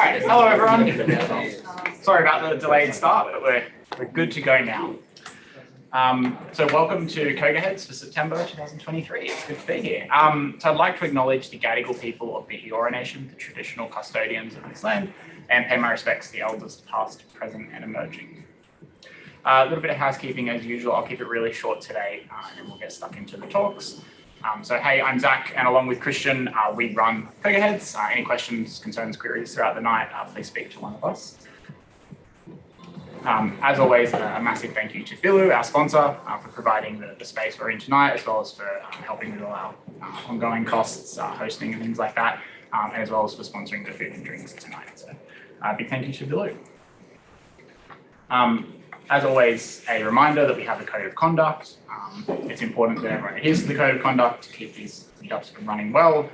right, hello everyone. Sorry about the delayed start, but we're good to go now. So welcome to CocoaHeads for September 2023. It's good to be here. So I'd like to acknowledge the Gadigal people of the Eora Nation, the traditional custodians of this land, and pay my respects to the elders past, present, and emerging. A little bit of housekeeping as usual. I'll keep it really short today, and then we'll get stuck into the talks. So hey, I'm Zach, and along with Christian, we run CocoaHeads. Any questions, concerns, queries throughout the night, please speak to one of us. As always, a massive thank you to Bilu, our sponsor, for providing the space we're in tonight, as well as for helping with all our ongoing costs, hosting and things like that, and as well as for sponsoring the food and drinks tonight. So big thank you to Bilu. As always, a reminder that we have a code of conduct. It's important that everyone adheres to the code of conduct to keep these meetups running well.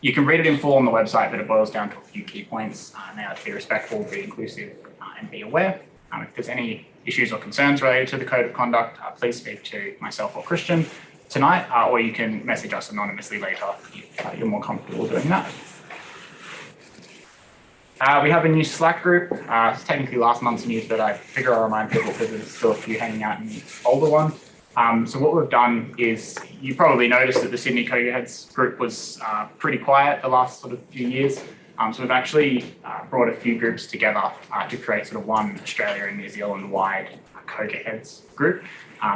You can read it in full on the website, but it boils down to a few key points. They are to be respectful, be inclusive, and be aware. If there's any issues or concerns related to the code of conduct, please speak to myself or Christian tonight, or you can message us anonymously later if you're more comfortable doing that. We have a new Slack group. It's technically last month's news, but I figure I'll remind people because there's still a few hanging out in the older one. So what we've done is, you probably noticed that the Sydney CocoaHeads group was pretty quiet the last sort of few years. So we've actually brought a few groups together to create sort of one Australia and New Zealand wide CocoaHeads group.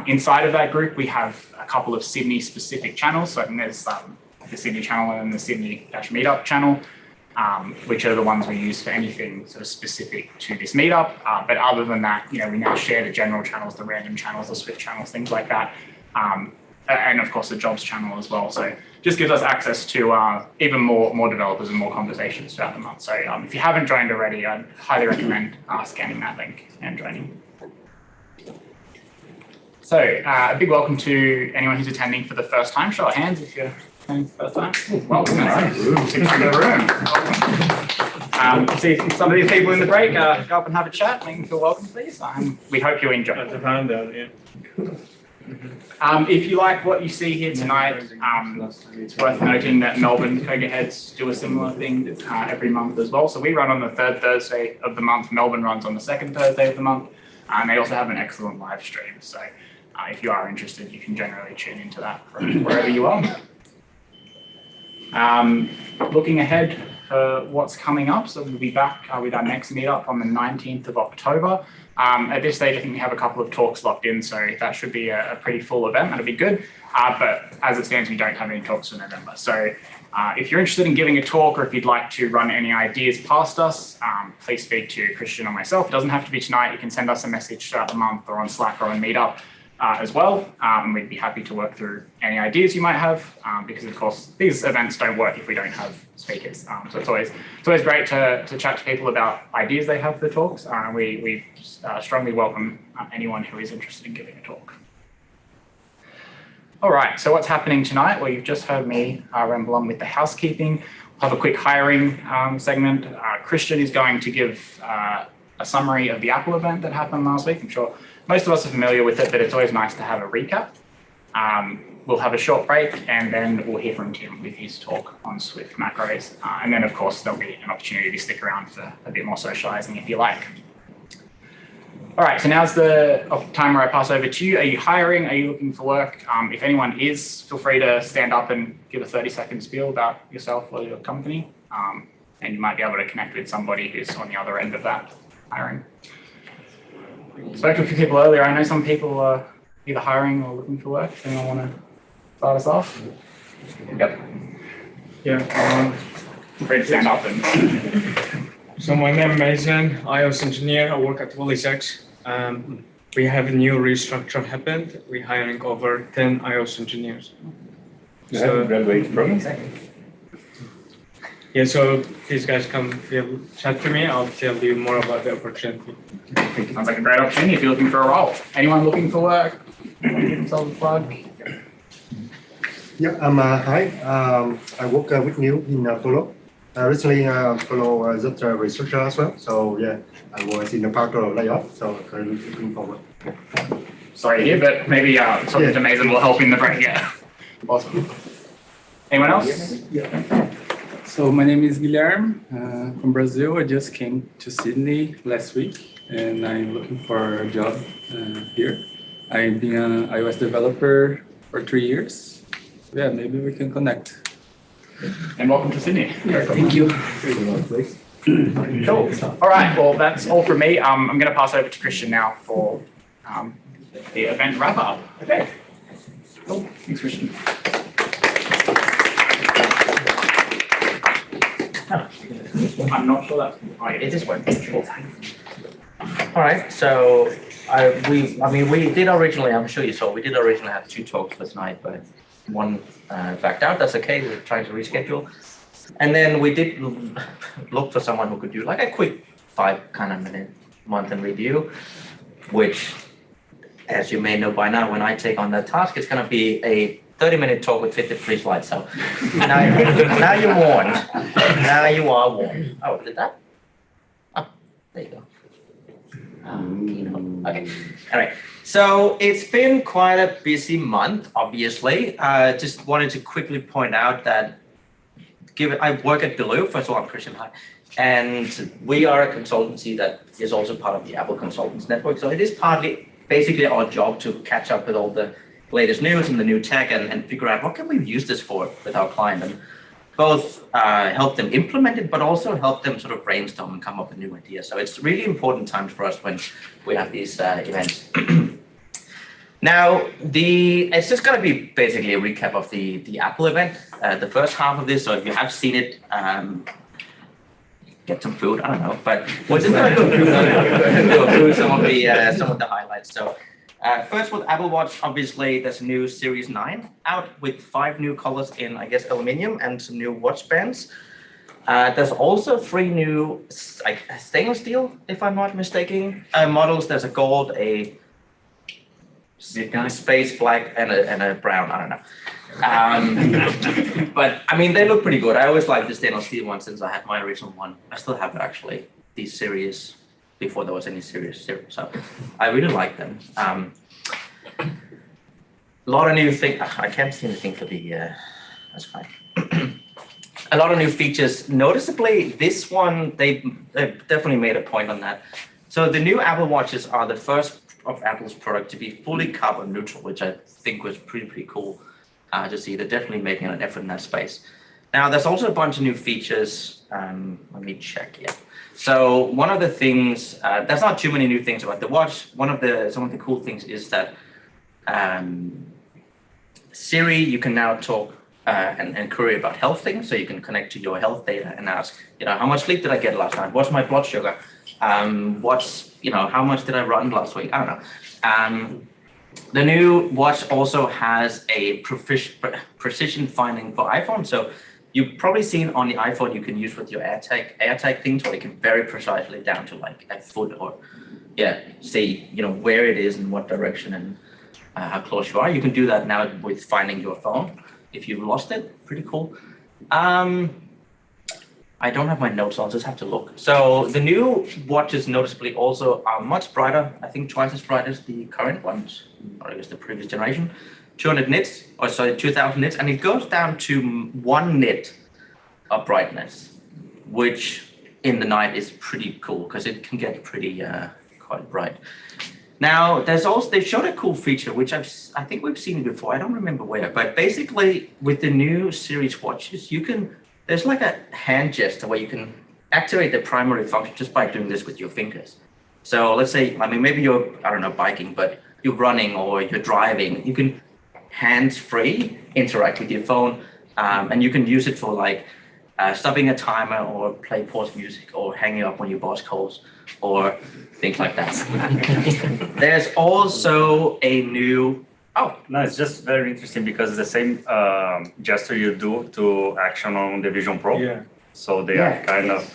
Inside of that group, we have a couple of Sydney specific channels. So I think there's the Sydney channel and the Sydney Meetup channel, which are the ones we use for anything sort of specific to this meetup. But other than that, we now share the general channels, the random channels, the Swift channels, things like that. And of course the jobs channel as well. So just gives us access to even more developers and more conversations throughout the month. So if you haven't joined already, I'd highly recommend scanning that link and joining. So a big welcome to anyone who's attending for the first time. Show of hands if you're attending for the first time. Welcome. See some of these people in the break, go up and have a chat, make them feel welcome, please. We hope you enjoy. That's a handout, yeah. If you like what you see here tonight, it's worth noting that Melbourne CocoaHeads do a similar thing every month as well. So we run on the third Thursday of the month. Melbourne runs on the second Thursday of the month. And they also have an excellent live stream. So if you are interested, you can generally tune into that from wherever you are. Looking ahead for what's coming up, so we'll be back with our next meetup on the 19th of October. At this stage, I think we have a couple of talks locked in, so that should be a pretty full event. That'll be good. But as it stands, we don't have any talks for November. So if you're interested in giving a talk, or if you'd like to run any ideas past us, please speak to Christian or myself. It doesn't have to be tonight. You can send us a message throughout the month or on Slack or on Meetup as well. And we'd be happy to work through any ideas you might have, because of course these events don't work if we don't have speakers. So it's always great to chat to people about ideas they have for talks. We strongly welcome anyone who is interested in giving a talk. All right, so what's happening tonight? Well, you've just heard me ramble on with the housekeeping. We'll have a quick hiring segment. Christian is going to give a summary of the Apple event that happened last week. I'm sure most of us are familiar with it, but it's always nice to have a recap. We'll have a short break, and then we'll hear from Tim with his talk on Swift macros. And then, of course, there'll be an opportunity to stick around for a bit more socializing if you like. All right, so now's the time where I pass over to you. Are you hiring? Are you looking for work? If anyone is, feel free to stand up and give a 30-second spiel about yourself or your company. And you might be able to connect with somebody who's on the other end of that hiring. Spoke to a few people earlier. I know some people are either hiring or looking for work. Does anyone want to start us off? Yep. Yeah. Feel free to stand up and. So my name is Mason, iOS engineer. I work at WillySex. We have a new restructure happened. We're hiring over 10 iOS engineers. You haven't graduated from? Yeah, so these guys come chat to me. I'll tell you more about the opportunity. Sounds like a great opportunity if you're looking for a role. Anyone looking for work? Give themselves a plug. Yeah, hi. I work with you in Follow. Recently, Follow just a researcher as well. So yeah, I was in the part of layoff. So currently looking forward. Sorry to hear, but maybe talking to Mason will help in the break. Yeah. Awesome. Anyone else? Yeah. So my name is Guilherme from Brazil. I just came to Sydney last week and I'm looking for a job here. I've been an iOS developer for 3 years. Yeah, maybe we can connect. And welcome to Sydney. Thank you. Cool. All right. Well, that's all from me. I'm going to pass over to Christian now for the event wrap up. Okay. Cool. Thanks, Christian. I'm not sure that's. Oh, it is one. All right, so we did originally, I'm sure you saw, we did originally have 2 talks this night, but one backed out. That's okay. We're trying to reschedule. And then we did look for someone who could do like a quick 5 kind of minute month in review, which, as you may know by now, when I take on that task, it's going to be a 30-minute talk with 53 slides. So now you're warned. Now you are warned. Oh, did that? Oh, there you go. Keynote. Okay. All right. So it's been quite a busy month, obviously. Just wanted to quickly point out that I work at Beloo. First of all, I'm Christian. Hi. And we are a consultancy that is also part of the Apple Consultants Network. So it is basically our job to catch up with all the latest news and the new tech and figure out what can we use this for with our client, and both help them implement it, but also help them sort of brainstorm and come up with new ideas. So it's really important times for us when we have these events. Now, it's just going to be basically a recap of the Apple event, the first half of this. So if you have seen it, get some food, I don't know, but we're just going to go through some of the highlights. So first with Apple Watch, obviously there's a new Series 9 out with 5 new colors in, I guess, aluminum and some new watch bands. There's also 3 new stainless steel, if I'm not mistaken, models. There's a gold, a space black, and a brown, I don't know. But I mean, they look pretty good. I always liked the stainless steel one since I had my original one. I still have actually these series before there was any Series 0. So I really like them. A lot of new things. I can't see anything for the, that's fine. A lot of new features. Noticeably, this one, they definitely made a point on that. So the new Apple Watches are the first of Apple's product to be fully carbon neutral, which I think was pretty cool to see. They're definitely making an effort in that space. Now, there's also a bunch of new features. Let me check, yeah. So one of the things, there's not too many new things about the watch. Some of the cool things is that Siri, you can now talk and query about health things. So you can connect to your health data and ask, how much sleep did I get last night? What's my blood sugar? How much did I run last week? I don't know. The new watch also has a precision finding for iPhone. So you've probably seen on the iPhone, you can use with your AirTag things, where you can very precisely down to like a foot or, see, where it is and what direction and how close you are. You can do that now with finding your phone if you've lost it. Pretty cool. I don't have my notes, so I'll just have to look. So the new watches noticeably also are much brighter. I think twice as bright as the current ones, or I guess the previous generation. 200 nits, 2000 nits, and it goes down to 1 nit of brightness, which in the night is pretty cool because it can get pretty quite bright. Now, they showed a cool feature which I think we've seen before. I don't remember where, but basically with the new series watches, there's like a hand gesture where you can activate the primary function just by doing this with your fingers. So let's say, maybe you're, biking, but you're running or you're driving. You can hands-free interact with your phone, and you can use it for like stopping a timer or play pause music or hanging up when your boss calls or things like that. There's also a new. Oh, no, it's just very interesting because it's the same gesture you do to action on the Vision Pro. Yeah. So they are kind of.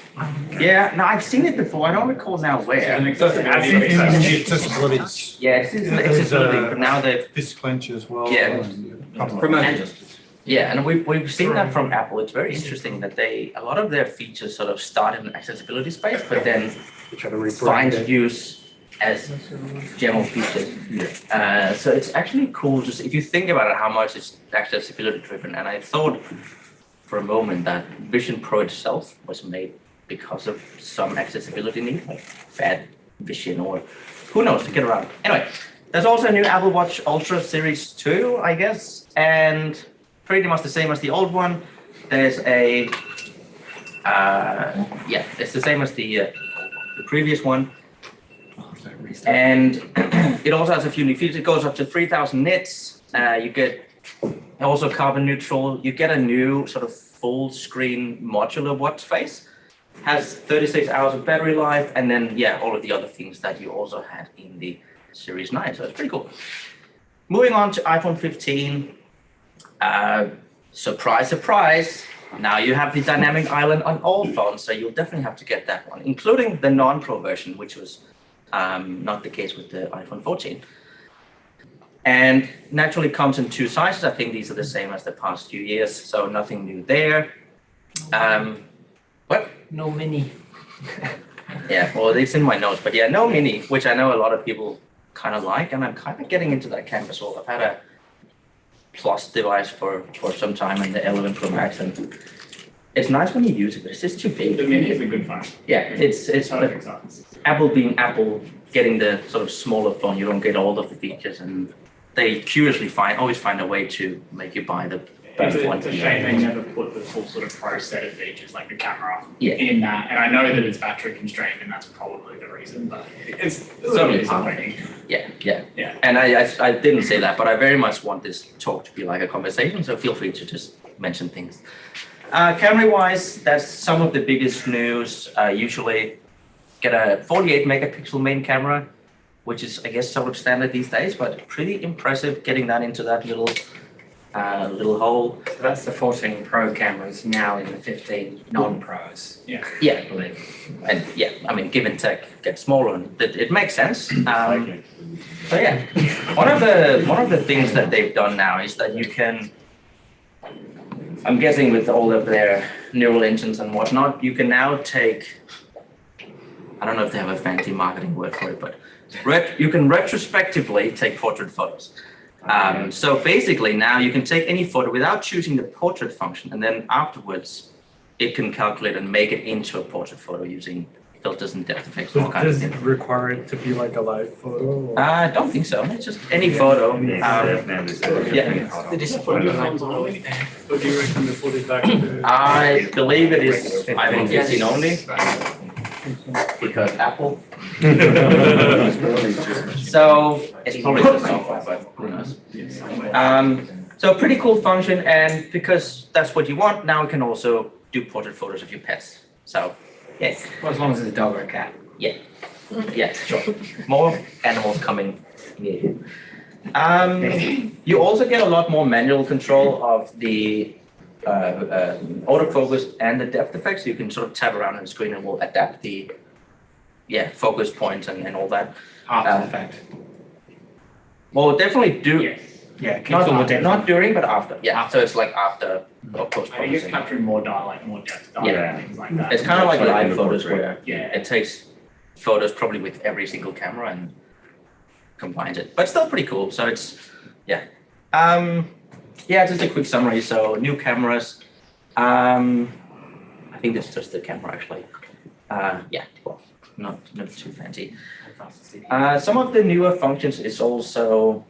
Yeah, no, I've seen it before. I don't recall now where. Accessibility. Yeah, it's accessibility, but now they've. This clench as well. Yeah. And we've seen that from Apple. It's very interesting that a lot of their features sort of start in the accessibility space, but then find use as general features. So it's actually cool. Just if you think about it, how much it's accessibility driven, and I thought for a moment that Vision Pro itself was made because of some accessibility need, like bad vision or who knows to get around. Anyway, there's also a new Apple Watch Ultra Series 2, I guess, and pretty much the same as the old one. There's a, it's the same as the previous one. And it also has a few new features. It goes up to 3,000 nits. You get also carbon neutral. You get a new sort of full screen modular watch face. Has 36 hours of battery life, and then all of the other things that you also had in the Series 9. So it's pretty cool. Moving on to iPhone 15. Surprise, surprise. Now you have the dynamic island on all phones, so you'll definitely have to get that one, including the non-Pro version, which was not the case with the iPhone 14. And naturally comes in 2 sizes. I think these are the same as the past few years, so nothing new there. What? No mini. Yeah, well, it's in my notes, but no mini, which I know a lot of people kind of like, and I'm kind of getting into that camp as well. I've had a Plus device for some time, and the 11 Pro Max, and it's nice when you use it, but it's just too big. The mini is a good phone. Yeah, it's Perfect size. Apple being Apple, getting the sort of smaller phone, you don't get all of the features, and they curiously always find a way to make you buy the best one. It's a shame they never put the full sort of pro set of features like the camera Yeah. in that. And I know that it's battery constrained, and that's probably the reason, but it's Certainly disappointing. Yeah. Yeah. And I didn't say that, but I very much want this talk to be like a conversation, so feel free to just mention things. Camera-wise, that's some of the biggest news. Usually get a 48 megapixel main camera, which is, I guess, sort of standard these days, but pretty impressive getting that into that little hole. So that's the 14 Pro cameras now in the 15 non-Pros. Yeah. Yeah, and I mean, given tech gets smaller, and it makes sense. So yeah, one of the things that they've done now is that you can, I'm guessing with all of their neural engines and whatnot, you can now take, I don't know if they have a fancy marketing word for it, but you can retrospectively take portrait photos. So basically now you can take any photo without choosing the portrait function, and then afterwards it can calculate and make it into a portrait photo using filters and depth effects and all kinds of Does it things. require it to be like a live photo? I don't think so. It's just any photo. The disappointment lines are always there. Or do you reckon they put it back to? I believe it is iPhone 15 only because Apple. So it's probably the software, but who knows? So pretty cool function, and because that's what you want, now we can also do portrait photos of your pets. So yes, Well, as long as it's a dog or a cat. yeah, sure. More animals coming near you. You also get a lot more manual control of the autofocus and the depth effects. You can sort of tap around on the screen and will adapt the focus points and all that. After the fact. Well, definitely do. Yeah. Not during, but after. Yeah, so it's like after or post I think it's processing. capturing more depth data Yeah. and things like that. It's kind of like Like in live the photos portrait. where Yeah. it takes photos probably with every single camera and combines it, but still pretty cool. So it's just a quick summary. So new cameras. I think this is just the camera actually. Well, not too fancy. Some of the newer functions is also,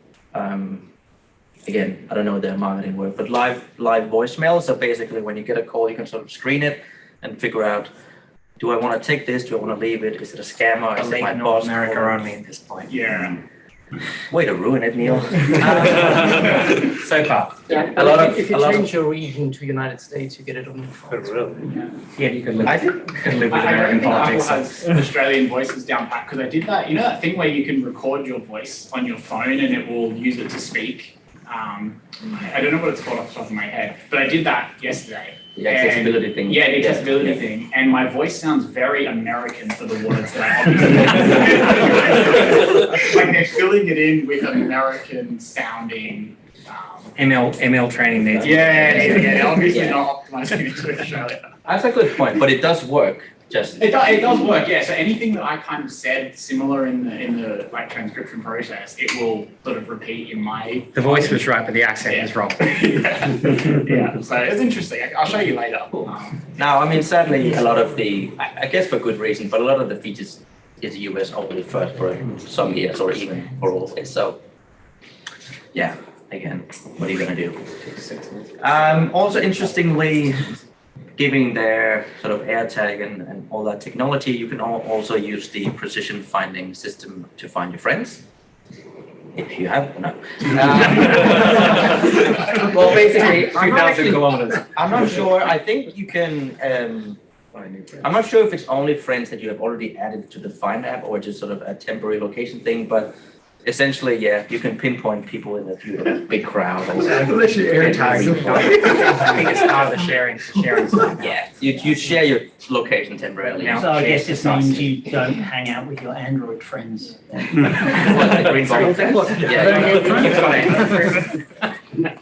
again, I don't know their marketing word, but live voicemail. So basically when you get a call, you can sort of screen it and figure out, do I want to take this? Do I want to leave it? Is it a scammer? I Is it my think North boss? America only at this point. Yeah. Way to ruin it, Neil. So far. Yeah, a lot of- if you a lot of- change your region to United States, you get it on your phone. Really? Yeah, you can live. I think can live with I American don't think Apple politics. has Australian voices down pat, because I did that. You know that thing where you can record your voice on your phone and it will use it to speak? I don't know what it's called off the top of my head, but I did that yesterday. the accessibility thing. Yeah, the accessibility thing. And my voice sounds very American for the words that I obviously like they're filling it in with American sounding. ML training needs. Obviously Yeah. not optimizing it to Australia. That's a good point, but it does work just. It does work, yeah. So anything that I kind of said similar in the like transcription process, it will sort of repeat in my. The voice was right, but the accent was wrong. Yeah. So it's interesting. I'll show you later. Now, I mean, sadly, a lot of I guess for good reason, but a lot of the features is US only first for some years or even for all of it. So, yeah, again, what are you going to do? Also, interestingly, giving their sort of AirTag and all that technology, you can also use the precision finding system to find your friends. If you have, no. Well, basically, 2,000 kilometers. I'm not sure. I think you can. I'm not sure if it's only friends that you have already added to the Find app or just sort of a temporary location thing, but essentially, yeah, you can pinpoint people in a big crowd. Unless you AirTag them. I think it's part of the sharing stuff. Yeah, you share your location temporarily. So I guess this means you don't hang out with your Android friends. What, the green bubble test? Yeah.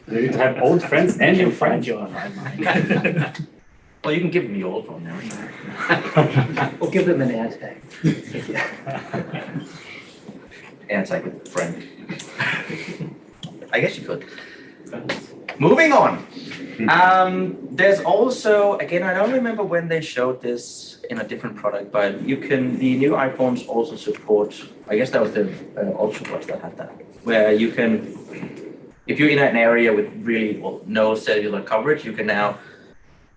You need to have old friends and new friends. Well, you can give them your old phone now. Or give them an AirTag. AirTag with a friend. I guess you could. Moving on. There's also, again, I don't remember when they showed this in a different product, but the new iPhones also support, I guess that was the Ultra that had that, where you can, if you're in an area with really no cellular coverage, you can now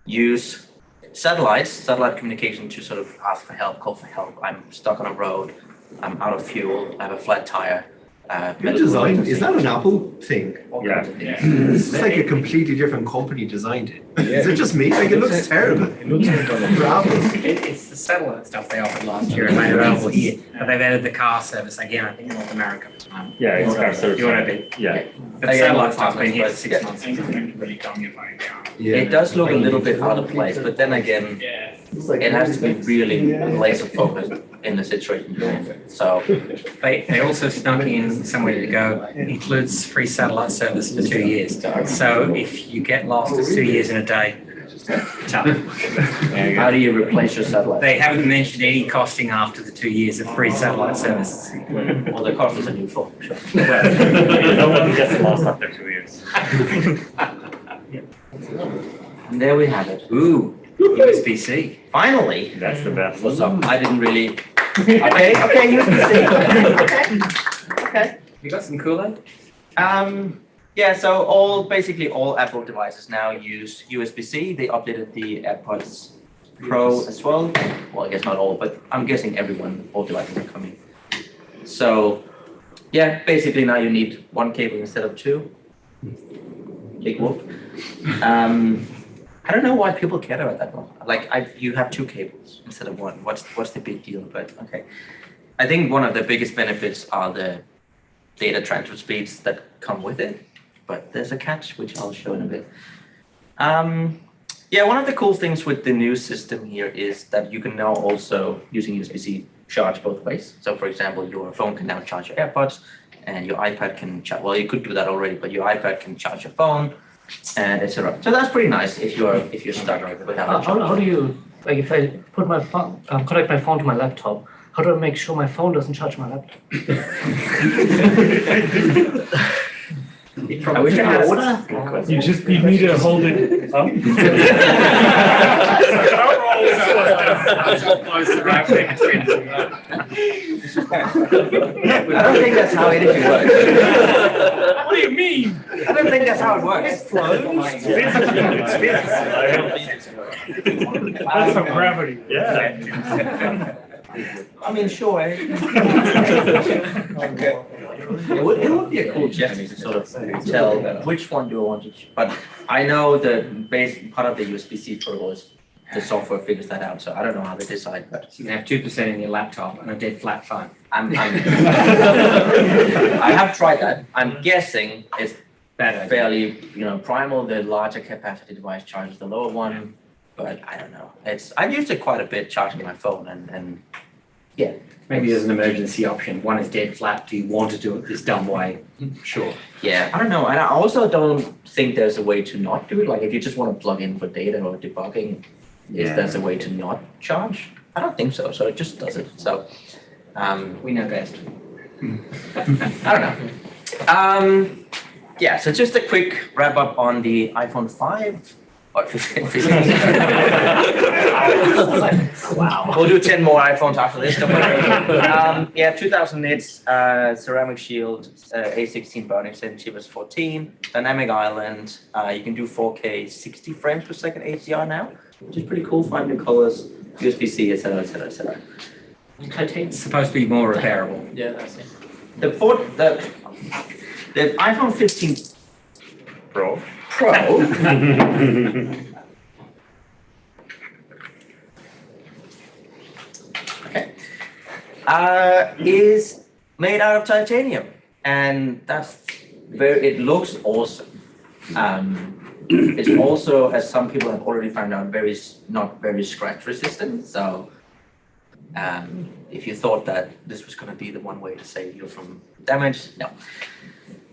use satellite communication to sort of ask for help, call for help. I'm stuck on a road. I'm out of fuel. I have a flat tire. Good design. Is that an Apple thing? Yeah. This is like a completely different company designed it. Is it just me? Like it looks terrible. It looks like For Apple. It's the satellite stuff they offered last year and made available here. But they've added the car service again, I think, in North America. Yeah, it's car service. You want a bit. Yeah. But the satellite stuff's been here for 6 Yeah. months. Really calm your phone down. Yeah. It does look a little bit out of place, but then again, Yeah. it has to be really laser focused in the situation you're in. So, They also snuck in somewhere to go, includes free satellite service for 2 years. So if you get lost, it's 2 years in a day. Tough. how do you replace your satellite? They haven't mentioned any costing after the 2 years of free satellite services. Well, the cost is a new phone. Sure. No one gets lost after 2 years. And there we have it. Ooh, USB-C. Finally, That's the best. what's up? I didn't really. Okay, USB-C. Okay. You got some Kool-Aid? Yeah, so basically all Apple devices now use USB-C. They updated the AirPods Pro as well. Well, I guess not all, but I'm guessing all devices are coming. So, yeah, basically now you need one cable instead of two. Big whoop. I don't know why people care about that one. Like, you have two cables instead of one. What's the big deal? But okay. I think one of the biggest benefits are the data transfer speeds that come with it. But there's a catch, which I'll show in a bit. Yeah, one of the cool things with the new system here is that you can now also, using USB-C, charge both ways. So for example, your phone can now charge your AirPods and your iPad can charge, well, you could do that already, but your iPad can charge your phone, and etc. So that's pretty nice if you're stuck without a charger. How do you, like if I put my phone, connect my phone to my laptop, how do I make sure my phone doesn't charge my laptop? I wish I had order. You need to hold it up. I don't think that's how anything works. What do you mean? I don't think that's how it works. It flows. That's some gravity. Yeah. I mean, sure. Okay. It would be a cool gesture to sort of tell which one do I want to choose. But I know the base part of the USB-C protocol is the software figures that out, so I don't know how they decide. But You can have 2% in your laptop and a dead flat phone. I have tried that. I'm guessing it's Better. fairly, primal. The larger capacity device charges the lower one, but I don't know. I've used it quite a bit charging my phone, and yeah. Maybe there's an emergency option. One is dead flat. Do you want to do it this dumb way? Sure. Yeah, I don't know. And I also don't think there's a way to not do it. Like if you just want to plug in for data or debugging, there's a way to not charge. I don't think so. So it just does it. So We know best. I don't know. Yeah, so just a quick wrap up on the iPhone 5 or 15. Wow. We'll do 10 more iPhones after this. Don't worry. Yeah, 2000 nits, ceramic shield, A16 burning cell, chip is 14, dynamic island. You can do 4K 60 frames per second HDR now, which is pretty cool. 5 new colors, USB-C, etc., etc., etc. It's supposed to be more repairable. Yeah, that's it. The iPhone 15 Pro. Okay. Is made out of titanium, and it looks awesome. It's also, as some people have already found out, not very scratch resistant. So, if you thought that this was going to be the one way to save you from damage, no.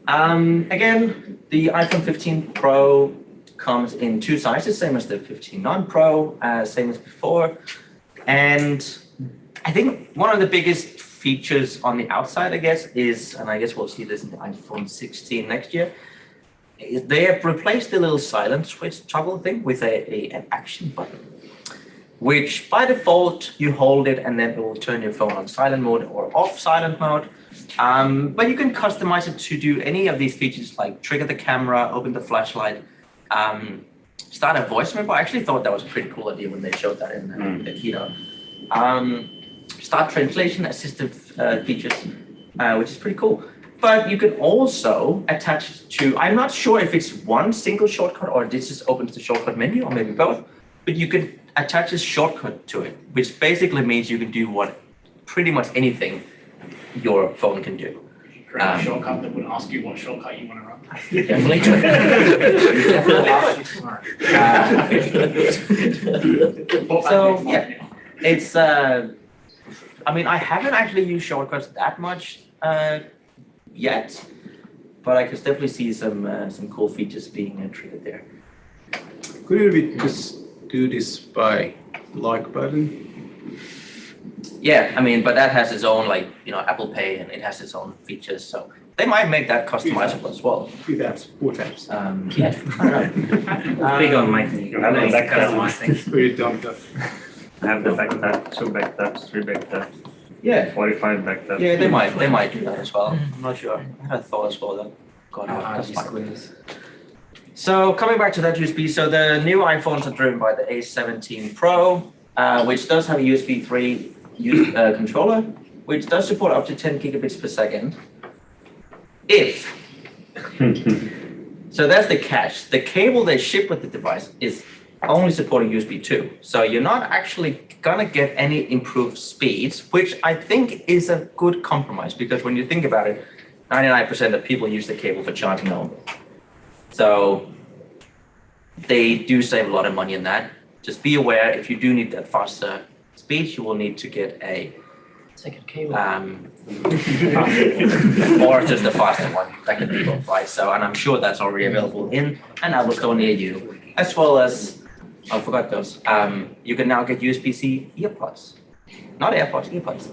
Again, the iPhone 15 Pro comes in 2 sizes, same as the 15 non-Pro, same as before. And I think one of the biggest features on the outside, I guess, is, and I guess we'll see this in the iPhone 16 next year, is they have replaced the little silent switch toggle thing with an action button, which by default, you hold it and then it will turn your phone on silent mode or off silent mode. But you can customize it to do any of these features, like trigger the camera, open the flashlight, start a voice memo. I actually thought that was a pretty cool idea when they showed that in the keynote. Start translation, assistive features, which is pretty cool. But you can also attach it to, I'm not sure if it's one single shortcut or this just opens the shortcut menu or maybe both, but you can attach a shortcut to it, which basically means you can do pretty much anything your phone can do. Create a shortcut that would ask you what shortcut you want to run. Definitely. So yeah, it's. I mean, I haven't actually used shortcuts that much yet, but I can definitely see some cool features being triggered there. Could we just do this by like button? Yeah, I mean, but that has its own, like, Apple Pay, and it has its own features, so they might make that customizable as well. 3 taps, 4 taps. Yeah, I don't know. Big on making You have the back customize tap. things. Pretty dumb stuff. I have the back tap, 2 back taps, 3 back taps, Yeah, 45 back taps. yeah, they might do that as well. I'm not sure. I had a thought as well that that's fine. Squeeze. So coming back to that USB, so the new iPhones are driven by the A17 Pro, which does have a USB 3 controller, which does support up to 10 gigabits per second. So that's the catch. The cable they ship with the device is only supporting USB 2. So you're not actually gonna get any improved speeds, which I think is a good compromise, because when you think about it, 99% of people use the cable for charging only. So they do save a lot of money in that. Just be aware, if you do need that faster speed, you will need to get a Second cable. or just a faster one that can be both, right? So, and I'm sure that's already available in an Apple Store near you, as well as, I forgot those. You can now get USB-C earpods, not AirPods, earpods.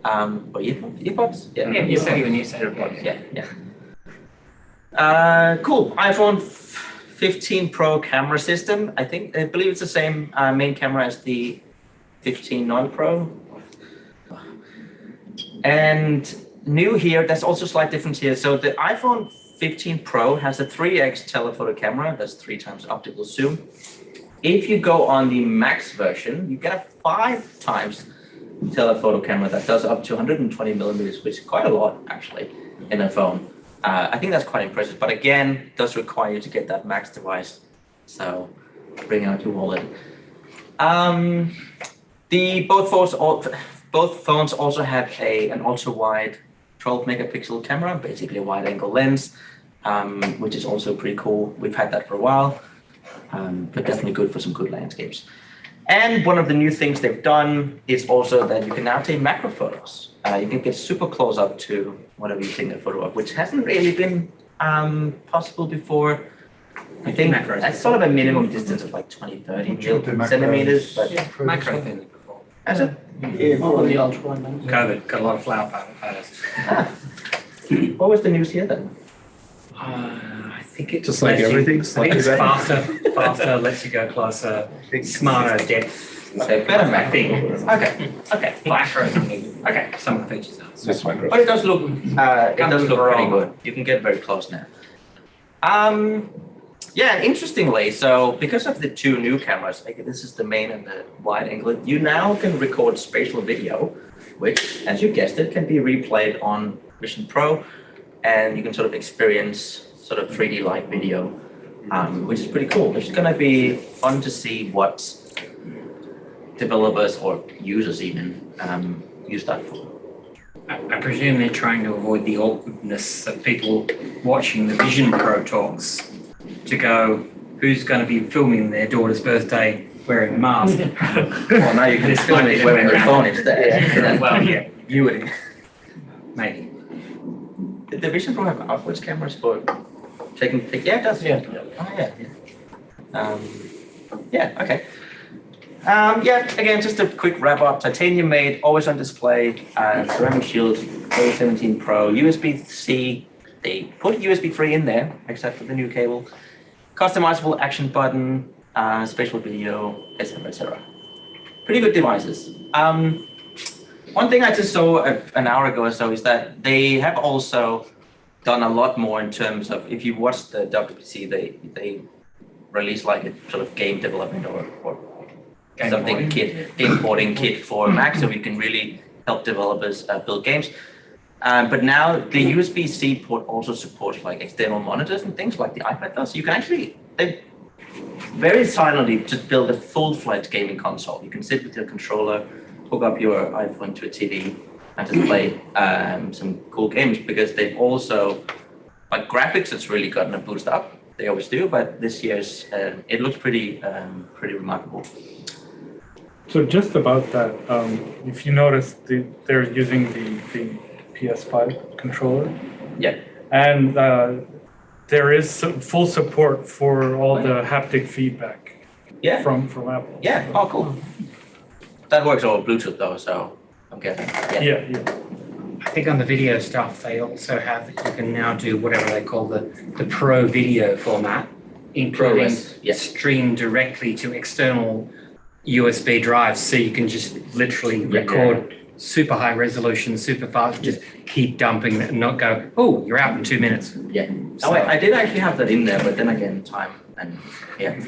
Or earpods? Yeah. You said when you said AirPods. Yeah. Cool. iPhone 15 Pro camera system. I believe it's the same main camera as the 15 non-Pro. And new here, there's also a slight difference here. So the iPhone 15 Pro has a 3x telephoto camera. That's 3 times optical zoom. If you go on the Max version, you get a 5 times telephoto camera that does up to 120 millimeters, which is quite a lot actually in a phone. I think that's quite impressive, but again, it does require you to get that Max device. So bring out your wallet. Both phones also have an ultra-wide 12 megapixel camera, basically a wide-angle lens, which is also pretty cool. We've had that for a while, but definitely good for some good landscapes. And one of the new things they've done is also that you can now take macro photos. You can get super close up to whatever you take a photo of, which hasn't really been possible before. I think that's sort of a minimum distance of like 20, 30 centimeters. But Macro thing before. Has it? Oh, the ultra wide lens. COVID, got a lot of flower photos. What was the news here then? I think it Just like lets you- everything, I think it's faster, lets you go closer, smarter depth. So better Mac. I think. Okay. Flash or something. Okay. Some of the features are. But it does look pretty good. You can get very close now. Yeah, interestingly, so because of the two new cameras, like this is the main and the wide angle, you now can record spatial video, which, as you guessed it, can be replayed on Vision Pro, and you can sort of experience sort of 3D-like video, which is pretty cool. It's going to be fun to see what developers or users even use that for. I presume they're trying to avoid the awkwardness of people watching the Vision Pro talks to go, who's going to be filming their daughter's birthday wearing a mask? Well, now you can film it wearing your phone instead. Yeah. Well, yeah, You would. maybe. Did the Vision Pro have outwards cameras for taking pic? Yeah, it does. Yeah. Oh, yeah. Yeah, okay. Yeah, again, just a quick wrap up. Titanium made, always on display, ceramic shield, A17 Pro, USB-C. They put USB 3 in there, except for the new cable. Customizable action button, spatial video, etc., etc. Pretty good devices. One thing I just saw an hour ago or so is that they have also done a lot more in terms of, if you watch the WWDC, they release like a sort of game development or something game porting kit for Mac, so we can really help developers build games. But now the USB-C port also supports like external monitors and things like the iPad does. So you can actually very silently just build a full-fledged gaming console. You can sit with your controller, hook up your iPhone to a TV, and just play some cool games, because they've also, like graphics, it's really gotten a boost up. They always do, but this year's it looks pretty remarkable. So just about that, if you notice, they're using the PS5 controller. Yeah. And there is full support for all the haptic feedback. Yeah. From Apple. Yeah. Oh, cool. That works over Bluetooth though, so I'm guessing. Yeah. I think on the video stuff, they also have, you can now do whatever they call the Pro Video format, including ProRes, yeah. stream directly to external USB drives, so you can just literally record super high resolution, super fast, just keep dumping it and not go, oh, you're out in 2 minutes. Yeah. So- I did actually have that in there, but then again, time and yeah.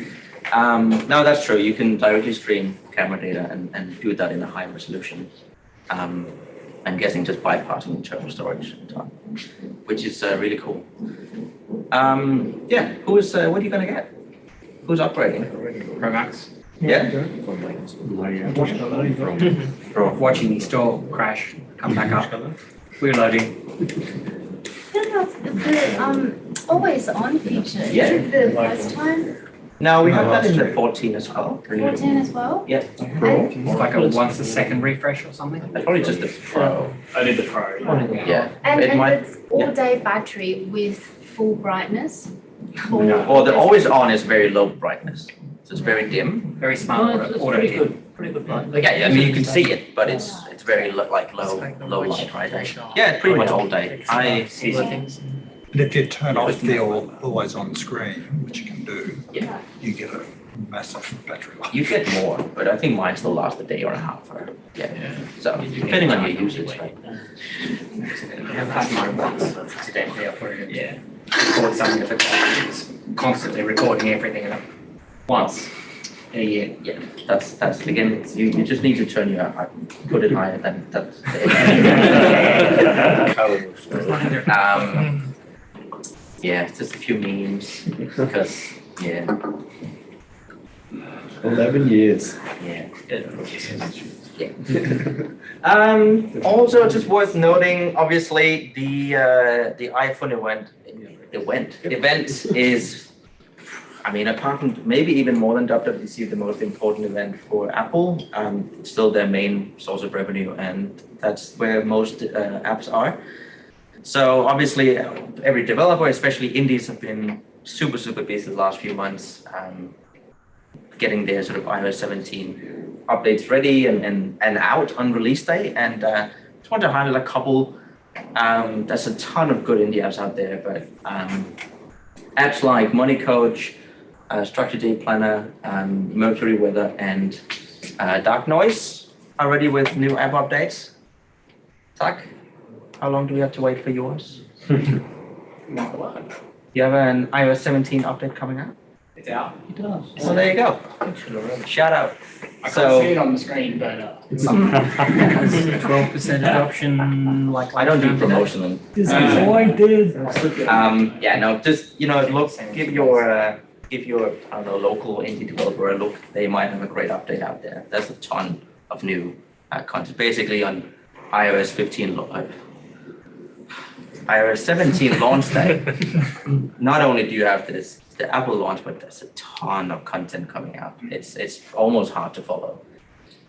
No, that's true. You can directly stream camera data and do that in a high resolution. I'm guessing just bypassing internal storage and time, which is really cool. Yeah, what are you gonna get? Who's upgrading? Pro Max. Yeah. Watching the store crash, come back up. We're loading. The always on feature, is Yeah. it the first time? No, we have that in the 14 as well. 14 as well? Yeah. It's like a once a second refresh or something. That's probably just the Pro. I did the Pro. Yeah. And It might- it's all day battery with full brightness? Or Well, the always on is very low brightness, so it's very dim. Very smart No, it's auto pretty dim. good. Pretty good light. Like, Yeah, I mean you can see it, but it's very low light, right? Yeah, it's pretty much all day. And if you turn off the always on screen, which you can do, Yeah. you get a massive battery life. You get more, but I think mine still lasts a day or a half. Or, yeah. So depending on your usage, right? We have had mine once accidentally uploaded. Yeah. Record something of it's constantly recording everything at once in a year. Yeah, that's again. You just need to turn your put it higher than that's. Yeah, it's just a few memes because yeah. 11 years. Yeah. Yeah. Also, just worth noting, obviously, the iPhone event is, I mean, apart from maybe even more than WWDC, the most important event for Apple. It's still their main source of revenue, and that's where most apps are. So obviously, every developer, especially indies, have been super busy the last few months. getting their sort of iOS 17 updates ready and out on release day. And just want to highlight a couple. There's a ton of good indie apps out there, but apps like Money Coach, Structured Day Planner, Mercury Weather, and Dark Noise are ready with new app updates. Tak, how long do we have to wait for yours? Not a lot. You have an iOS 17 update coming out? It's out. It does. So there you go. Shout out. I can't see it on the screen, but 12% adoption, like I don't do promotion. This is all I did. Yeah, no, just look, give your I don't know, local indie developer a look. They might have a great update out there. There's a ton of new content. Basically on iOS 17 launch day. Not only do you have the Apple launch, but there's a ton of content coming out. It's almost hard to follow.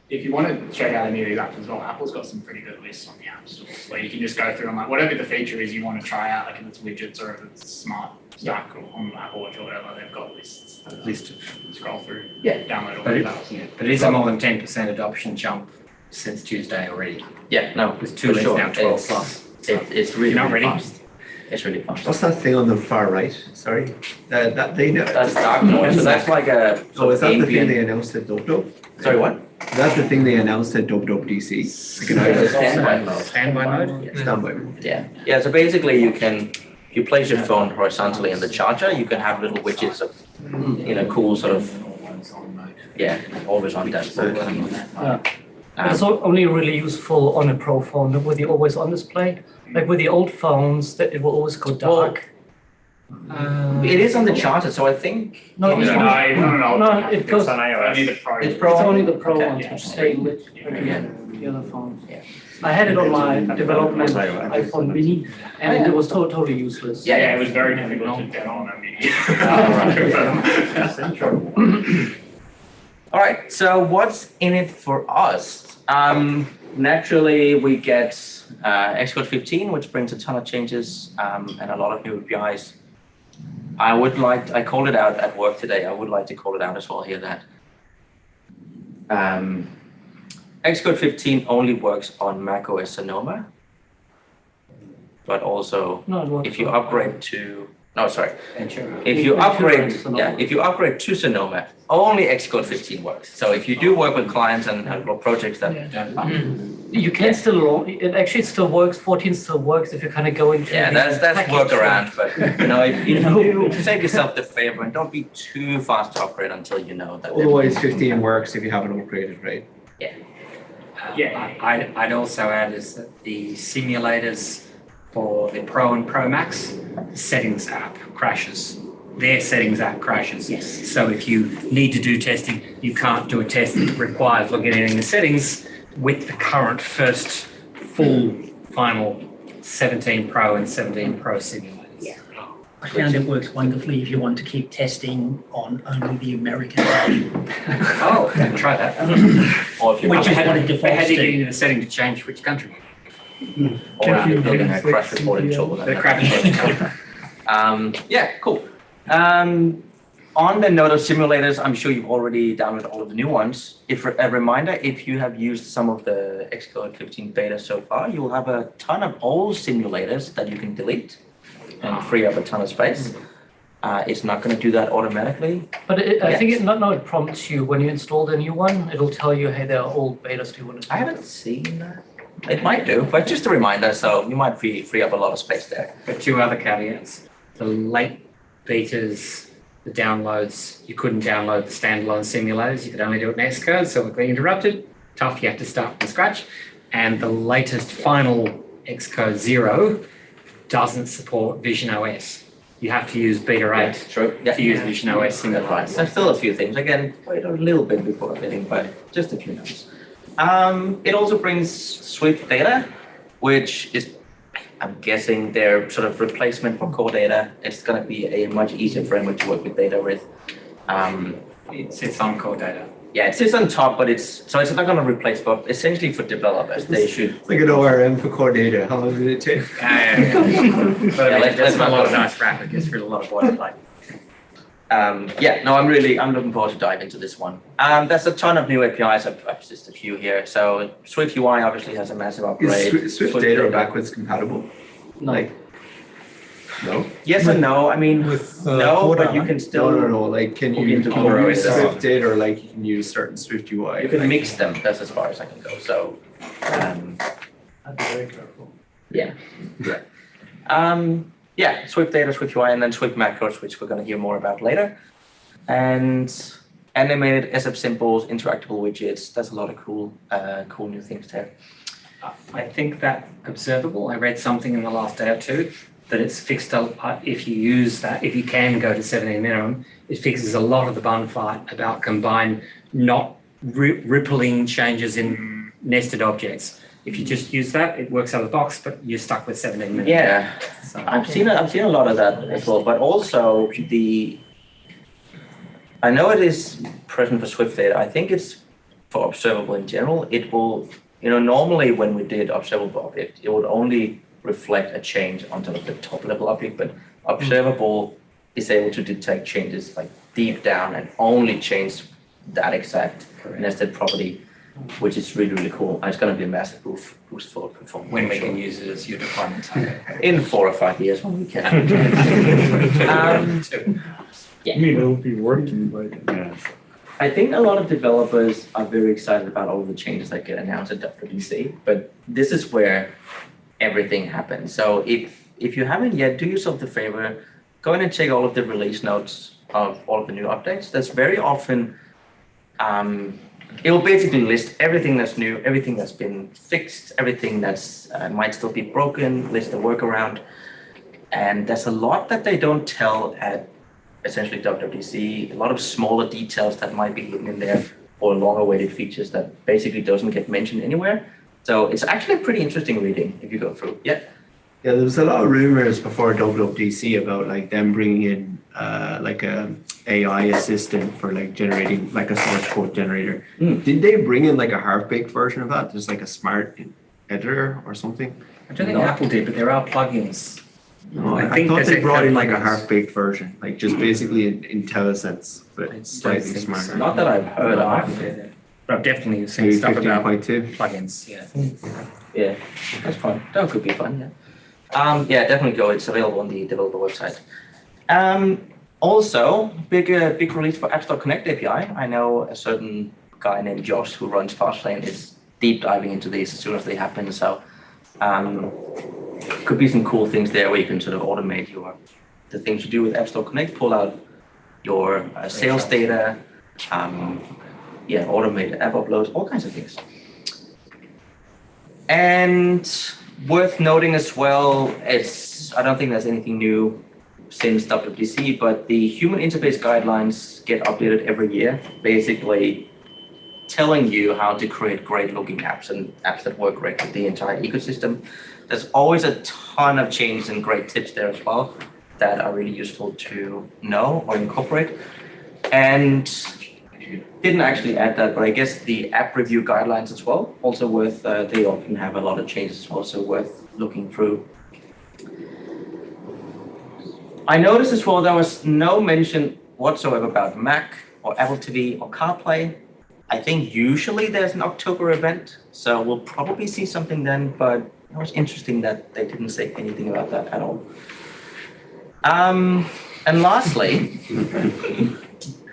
if you want to check out any of these apps as well, Apple's got some pretty good lists on the App Store where you can just go through and like whatever the feature is you want to try out, like if it's widgets or if it's smart stack or on Apple Watch or whatever, they've got lists. List of Scroll through, Yeah. download all But the it, apps. yeah, but it is a more than 10% adoption jump since Tuesday already. Yeah, no, With for two links sure. now 12 It's- plus. It's really, You're not really ready? fast. It's really fast. What's that thing on the far right? Sorry, that they know. That's dark noise, so that's like a Oh, is that the thing ambient- they announced at Dope Dope? Sorry, what? Is that the thing they announced at Dope Dope DC? Like an iOS Standby mode. Standby mode? Yeah. standby. Yeah, so basically you place your phone horizontally in the charger, you can have little widgets of, cool sort of, always on that. But it's only really useful on a Pro phone with the always on display. Like with the old phones, that it will always go dark. It is on the charger, so I think. No, No, it goes. It's on iOS. Only the Pro. It's It's Pro. only the Pro Okay. ones which stay lit. Yeah. The other phones. Yeah. I had it on my development Sorry, what? iPhone mini, and it was totally useless. Yeah, it was very difficult to get on a mini. All right, so what's in it for us? Naturally, we get Xcode 15, which brings a ton of changes and a lot of new APIs. I called it out at work today. I would like to call it out as well here that Xcode 15 only works on macOS Sonoma, but also No, it works if you on- upgrade to Ventura. if you upgrade Sonoma. if you upgrade to Sonoma, only Xcode 15 works. So if you do work with clients and projects that You can still launch. It actually still works. 14 still works if you kind of go into. yeah, the that's package. workaround. But if you save yourself the favor and don't be too fast to upgrade until you know that. Otherwise, 15 works if you haven't upgraded, right? I'd also add is that the simulators for the Pro and Pro Max settings app crashes. Their settings app crashes. Yes. So if you need to do testing, you can't do a test that requires looking at the settings with the current first full final 17 Pro and 17 Pro simulators. Yeah. I found it works wonderfully if you want to keep testing on only the American version. Oh, try that. Or if you Which is How what do it you defaults get to. into the setting to change which country? or if you're building a crash reporting tool. The crash reporting Yeah, cool. On the note of simulators, I'm sure you've already downloaded all of the new ones. If a reminder, if you have used some of the Xcode 15 beta so far, you will have a ton of old simulators that you can delete and free up a ton of space. It's not going to do that automatically. But I think Yes. it prompts you when you install the new one. It'll tell you, hey, there are old betas. Do you want to? I haven't seen that. It might do, but just a reminder, so you might free up a lot of space there. But two other caveats. The late betas, the downloads, you couldn't download the standalone simulators. You could only do it in Xcode, so it got interrupted. Tough, you have to start from scratch. And the latest final Xcode 0 doesn't support Vision OS. You have to use Beta 8 True. to use Vision OS That's right. simulators. There's still a few things. Again, wait a little bit before bidding, but just a few notes. It also brings Swift data, which is, I'm guessing, their sort of replacement for core data. It's going to be a much easier framework to work with data with. It sits on core data. Yeah, it sits on top, but it's not going to replace, but essentially for developers, they should. It's like an ORM for core data. How long did it take? But I mean, let's that's not a lot go of nice wrap. It gets through a lot of boilerplate. Yeah, no, I'm looking forward to dive into this one. There's a ton of new APIs. I've just a few here. So Swift UI obviously has a massive upgrade. Is Swift data backwards compatible? No. Like, no? Yes and no. I mean, With, no, but Coda, you can still No. Like, can you into can Coda you use as well. Swift data or like you can use certain Swift UI? You can like, mix them. That's as far as I can go. So, I'd be very careful. yeah. Yeah, Swift data, Swift UI, and then Swift macros, which we're going to hear more about later. And animated SF symbols, interactable widgets. There's a lot of cool new things there. I think that observable, I read something in the last day or two that it's fixed if you use that, if you can go to 17 minimum, it fixes a lot of the bun fight about combined, not rippling changes in nested objects. If you just use that, it works out of the box, but you're stuck with 17 minutes. Yeah, So, I've seen a lot of that as well, but also I know it is present for Swift data. I think it's for observable in general. It will, normally when we did observable object, it would only reflect a change onto the top level object, but observable is able to detect changes like deep down and only change that exact nested property, which is really, really cool. And it's going to be a massive boost for performance. when we can use it as your deployment target. In 4 or 5 years when we can. I mean, it'll be working, but I think a lot of developers are very excited about all the changes that get announced at WWDC, but this is where everything happens. So if you haven't yet, do yourself the favor, go in and check all of the release notes of all of the new updates. That's very often, it will basically list everything that's new, everything that's been fixed, everything that's might still be broken, list the workaround. And there's a lot that they don't tell at essentially WWDC, a lot of smaller details that might be hidden in there or longer awaited features that basically doesn't get mentioned anywhere. So it's actually a pretty interesting reading if you go through. Yeah. Yeah, there was a lot of rumors before WWDC about like them bringing in like a AI assistant for like generating like a source code generator. Did they bring in like a half-baked version of that? There's like a smart editor or something? I don't think Apple did, but there are plugins. No, I thought they brought in like a half-baked version, like just basically in IntelliSense, but slightly smarter. Not that I've heard of. But I've definitely seen Maybe stuff about 15.2. plugins. Yeah. Yeah, that's fun. That could be fun, yeah. Yeah, definitely go. It's available on the developer website. Also, big release for Apps.Connect API. I know a certain guy named Josh who runs Fastlane is deep diving into these as soon as they happen. So could be some cool things there where you can sort of automate the things you do with Apps.Connect, pull out your sales data, automate app uploads, all kinds of things. And worth noting as well, I don't think there's anything new since WWDC, but the human interface guidelines get updated every year, basically telling you how to create great looking apps and apps that work great with the entire ecosystem. There's always a ton of changes and great tips there as well that are really useful to know or incorporate. And didn't actually add that, but I guess the app review guidelines as well, also worth, they often have a lot of changes as well, so worth looking through. I noticed as well there was no mention whatsoever about Mac or Apple TV or CarPlay. I think usually there's an October event, so we'll probably see something then, but it was interesting that they didn't say anything about that at all. And lastly,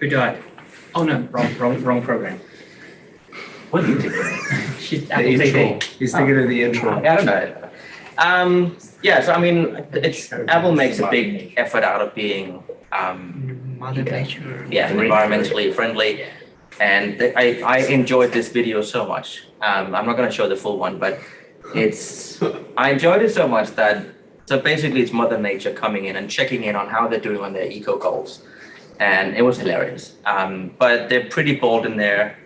Who died? Oh no, wrong program. What are you thinking? She's The Apple intro. TV. He's thinking of the intro. I don't know. Yeah, so I mean, Apple makes a big effort out of being environmentally friendly, and I enjoyed this video so much. I'm not going to show the full one, but I enjoyed it so much that basically it's Mother Nature coming in and checking in on how they're doing on their eco goals, and it was hilarious. But they're pretty bold in their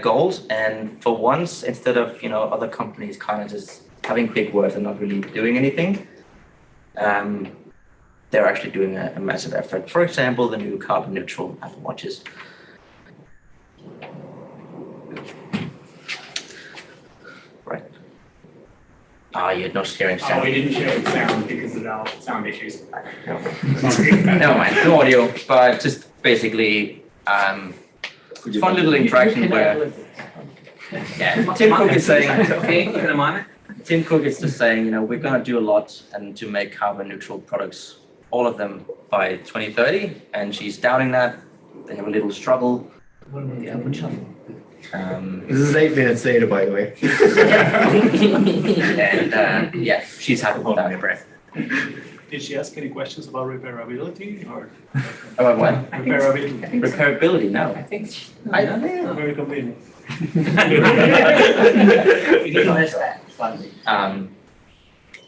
goals, and for once, instead of other companies kind of just having big words and not really doing anything, they're actually doing a massive effort. For example, the new carbon neutral Apple Watches. Right. You're not sharing Oh, sound. we didn't share the sound because of our sound issues. Never mind, no audio, but just basically, fun little interaction where, yeah, Tim Cook is saying, Tim Cook is just saying, we're gonna do a lot and to make carbon neutral products, all of them by 2030, and she's doubting that. They have a little struggle. This is 8 minutes later, by the way. And yeah, she's happy with that. Breath. Did she ask any questions about repairability or About what? repairability? Repairability, no. I don't know. Very convenient.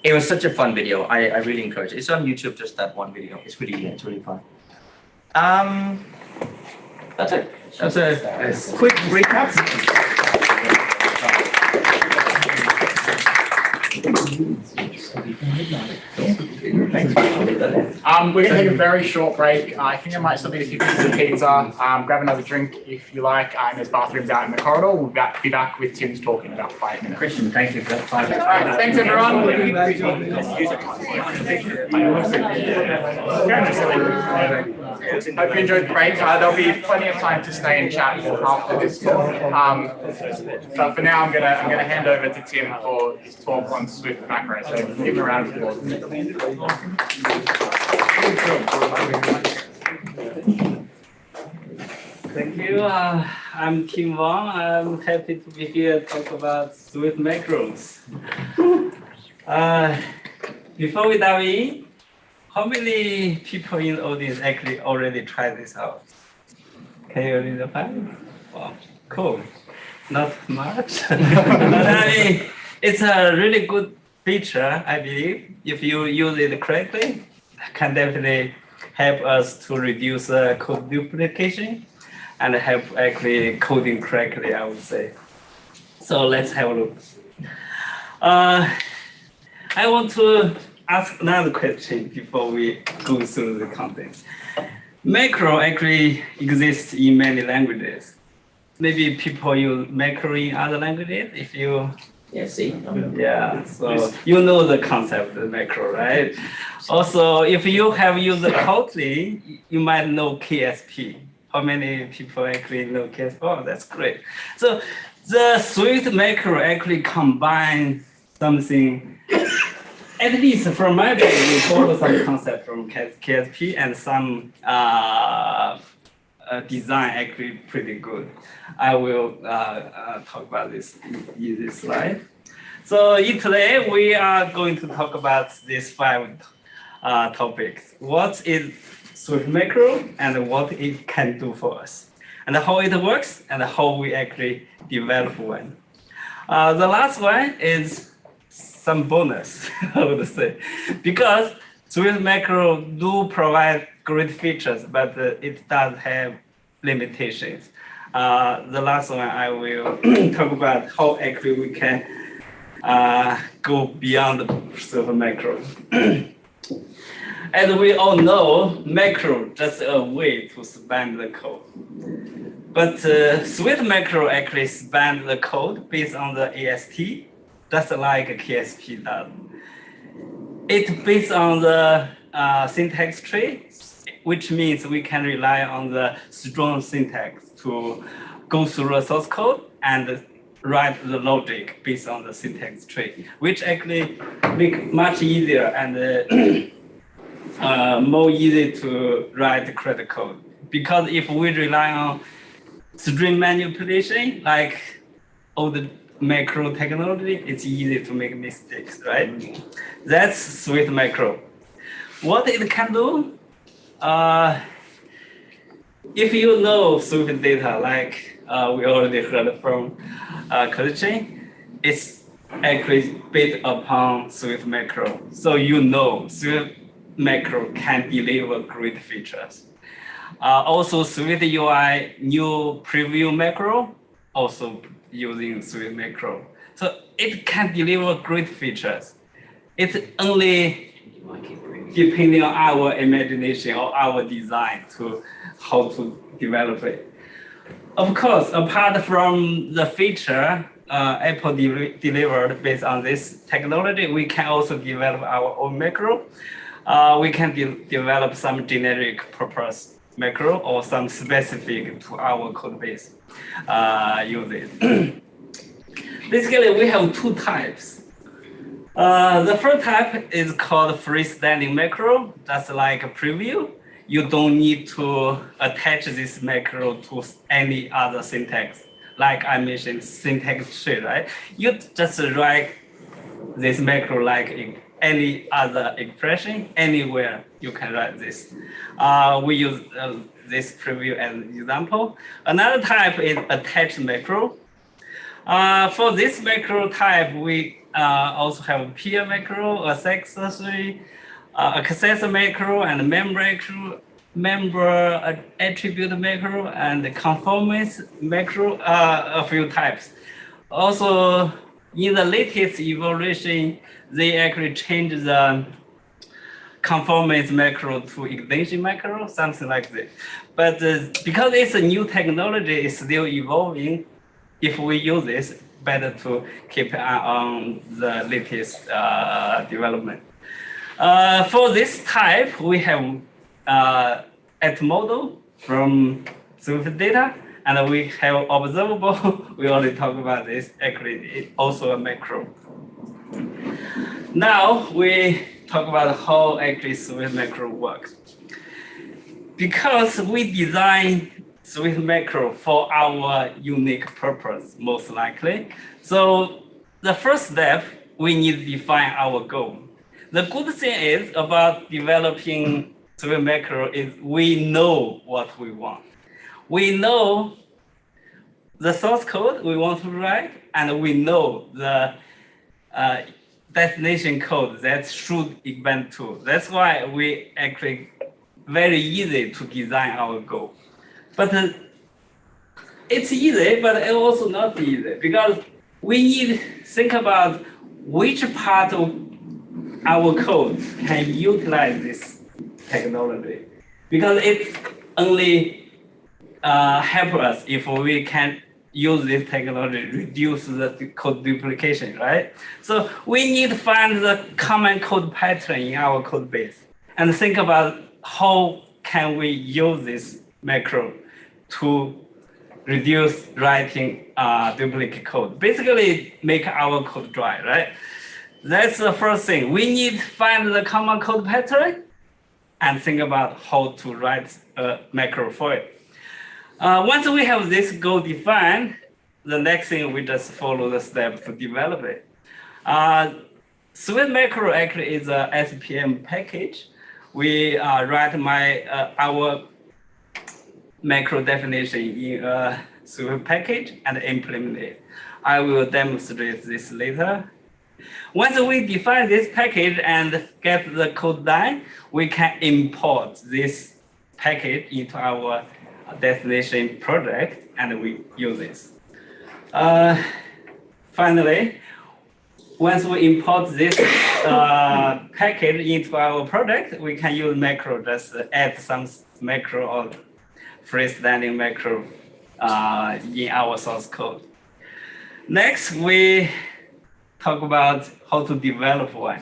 It was such a fun video. I really encourage it. It's on YouTube, just that one video. It's really fun. That's it. That's a quick recap. We're gonna take a very short break. I think I might still need a few pieces of pizza. Grab another drink if you like. And there's bathrooms out in the corridor. We'll be back with Tim's talk in about 5 minutes. Christian, thank you for that 5 minutes. All right, thanks everyone. Hope you enjoyed the break. There'll be plenty of time to stay and chat after this talk. But for now, I'm gonna hand over to Tim for his talk on Swift macro. So give him a round of applause. Thank you. I'm Tim Wang. I'm happy to be here to talk about Swift macros. Before we dive in, how many people in the audience actually already tried this out? Can you identify? Wow, cool. Not much. But it's a really good feature, I believe. If you use it correctly, it can definitely help us to reduce code duplication and help actually coding correctly, I would say. So let's have a look. I want to ask another question before we go through the content. Macro actually exists in many languages. Maybe people use macro in other languages. If you so you know the concept of macro, right? Also, if you have used Kotlin, you might know KSP. How many people actually know KSP? Oh, that's great. So the Swift macro actually combines something, at least from my base, we follow some concept from KSP and some design actually pretty good. I will talk about this in this slide. So today we are going to talk about these 5 topics. What is Swift macro and what it can do for us, and how it works and how we actually develop one. The last one is some bonus, I would say, because Swift macro do provide great features, but it does have limitations. The last one I will talk about how actually we can go beyond the Swift macro. As we all know, macro just a way to span the code. But Swift macro actually span the code based on the AST, just like KSP does. It's based on the syntax tree, which means we can rely on the strong syntax to go through the source code and write the logic based on the syntax tree, which actually make much easier and more easy to write correct code. Because if we rely on string manipulation, like all the macro technology, it's easy to make mistakes, right? That's Swift macro. What it can do, if you know Swift data, like we already heard from Christian, it's actually based upon Swift macro. So you know Swift macro can deliver great features. Also, Swift UI new preview macro, also using Swift macro. So it can deliver great features. It's only depending on our imagination or our design to how to develop it. Of course, apart from the feature, Apple delivered based on this technology, we can also develop our own macro. We can develop some generic purpose macro or some specific to our code base uses. Basically, we have two types. The first type is called freestanding macro. That's like a preview. You don't need to attach this macro to any other syntax. Like I mentioned, syntax tree, right? You just write this macro like in any other expression, anywhere you can write this. We use this preview as an example. Another type is attached macro. For this macro type, we also have peer macro, accessory, accessor macro, and member attribute macro, and conformance macro, a few types. Also, in the latest evolution, they actually changed the conformance macro to extension macro, something like this. But because it's a new technology, it's still evolving. If we use this, better to keep an eye on the latest development. For this type, we have at model from Swift data, and we have observable. We already talked about this. Actually, it's also a macro. Now we talk about how actually Swift macro works. Because we design Swift macro for our unique purpose, most likely. So the first step, we need to define our goal. The good thing is about developing Swift macro is we know what we want. We know the source code we want to write, and we know the destination code that should event to. That's why we actually very easy to design our goal. But it's easy, but it's also not easy because we need to think about which part of our code can utilize this technology. Because it only help us if we can use this technology, reduce the code duplication, right? So we need to find the common code pattern in our code base and think about how can we use this macro to reduce writing duplicate code. Basically, make our code dry, right? That's the first thing. We need to find the common code pattern and think about how to write a macro for it. Once we have this goal defined, the next thing we just follow the step to develop it. Swift macro actually is a SPM package. We write our macro definition in a Swift package and implement it. I will demonstrate this later. Once we define this package and get the code done, we can import this package into our destination project and we use this. Finally, once we import this package into our project, we can use macro, just add some macro or freestanding macro in our source code. Next, we talk about how to develop one.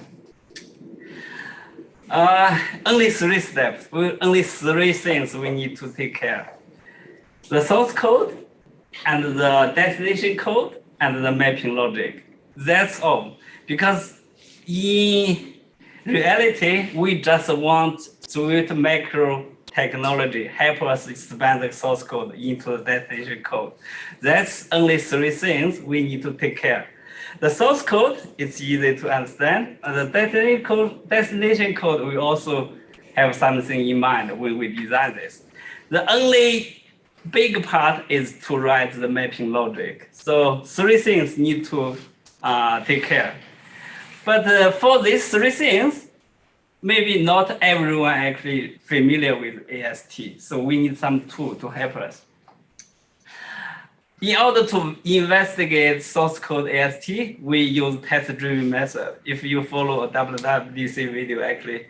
Only 3 steps, only 3 things we need to take care. The source code, and the destination code, and the mapping logic. That's all. Because in reality, we just want Swift macro technology help us expand the source code into the destination code. That's only 3 things we need to take care. The source code is easy to understand. And the destination code, we also have something in mind when we design this. The only big part is to write the mapping logic. So 3 things need to take care. But for these 3 things, maybe not everyone actually familiar with AST. So we need some tool to help us. In order to investigate source code AST, we use test-driven method. If you follow a WWDC video, actually,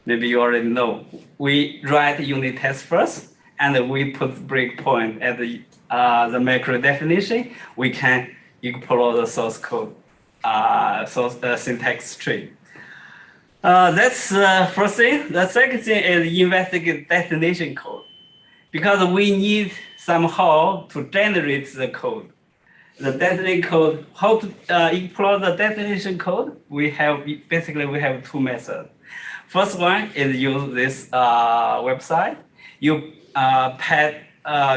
maybe you already know. We write unit test first, and we put breakpoint at the macro definition. We can explore the source code, syntax tree. That's the first thing. The second thing is investigate destination code, because we need somehow to generate the code. The destination code, how to explore the destination code, we have two methods. First one is use this website. You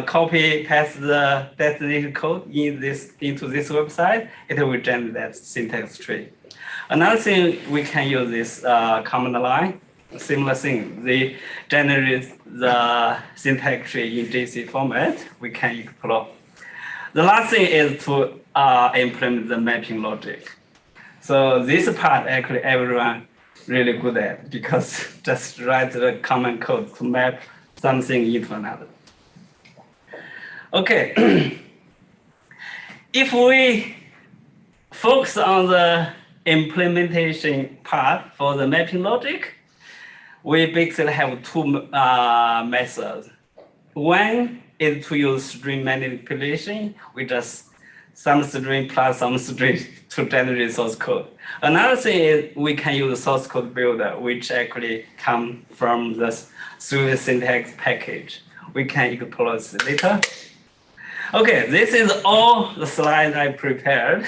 copy paste the destination code into this website. It will generate that syntax tree. Another thing, we can use this command line. Similar thing, they generate the syntax tree in JC format. We can explore. The last thing is to implement the mapping logic. So this part actually everyone really good at, because just write the common code to map something into another. Okay, if we focus on the implementation part for the mapping logic, we basically have two methods. One is to use string manipulation. We just some string plus some string to generate source code. Another thing is we can use source code builder, which actually come from the Swift syntax package. We can explore this later. Okay, this is all the slides I prepared